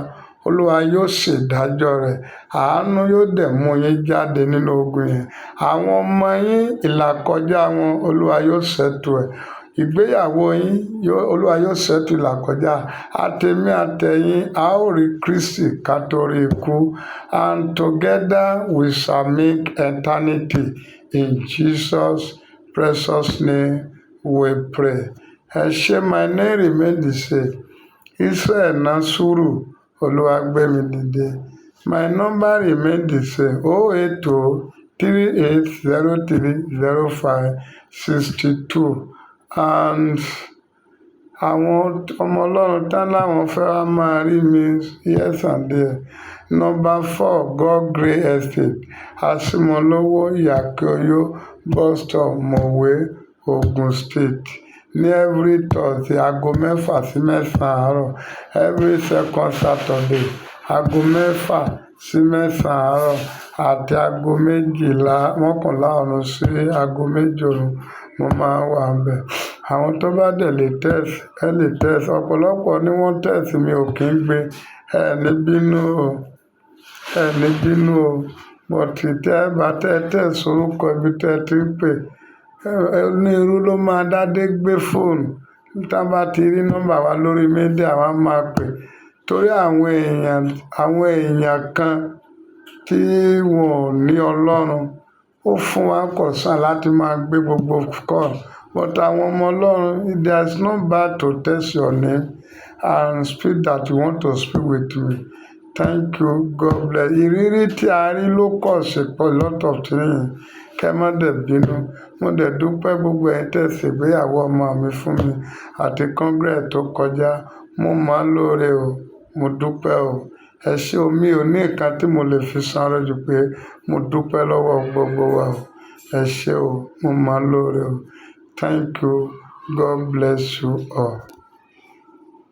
Olúwa yóò ṣèdájọ́ rẹ̀. Àánú yóò dẹ̀ mú yín jáde nínú ogun yẹn. Àwọn ọmọ yín, ìlàkọjá wọn, Olúwa yóò ṣètò ẹ̀. Ìgbéyàwó yín, Olúwa yóò ṣètò ìlàkọjá. Àtèmi àtẹ̀yin, a ó rí Kristi ká tó rí ikú. And together we shall make eternity. In Jesus' precious name we pray. My name remains the same. Israel Nasuru Oluwagbemidide. My number remains the same. 08038030562. And àwọn ọmọ Ọlọ́run tán láwọn fẹ́ wá máa rí mi yes and there. Number 4 God Grey Estate, Asimolowo, Yakoyo, Bus Stop, Mọ̀wé, Ogun State. Ní every Thursday, aago 6 sí 9 àárọ̀. Every second Saturday, aago 6 sí 9 àárọ̀. Àti aago 11 ọ̀run sí aago 2 òru, mo máa wà ńbẹ̀. Àwọn tó bá dẹ̀ lè text, ẹ lè text. Ọ̀pọ̀lọpọ̀ ni wọ́n text mi ò kí ń gbé. Ẹ ní bínú o. But tí ẹ bá text orúkọ ibi tí ẹ ti ń pè, onírú ló máa dádé gbé fóònù. Tí wọ́n bá ti rí nọ́mbà wa lórí mídíà, wọ́n á máa pè. Torí àwọn èèyàn kan tí wọn ò ní Ọlọ́run, ó fún wa kọ̀sán láti máa gbé gbogbo call. But àwọn ọmọ Ọlọ́run, there is no bad to text your name and speak that you want to speak with me. Thank you. God bless. Ìrírí tí a rí ló kọ̀ ṣe pọ̀ lot of things. Kẹ́ má dẹ̀ bínú. Mo dẹ̀ dúpẹ́ gbogbo ẹ̀yin tẹ́ ṣègbéyàwó ọmọ mi fún mi àti congress tó kọjá. Mo máa ń lóore o. Mo dúpẹ́ o. Ẹ ṣé o, mi ò ní nǹkan tí mo lè fi san rẹ jù pé mo dúpẹ́ lọ́wọ́ gbogbo wa o. Ẹ ṣé o, mo máa ń lóore o. Thank you. God bless you all.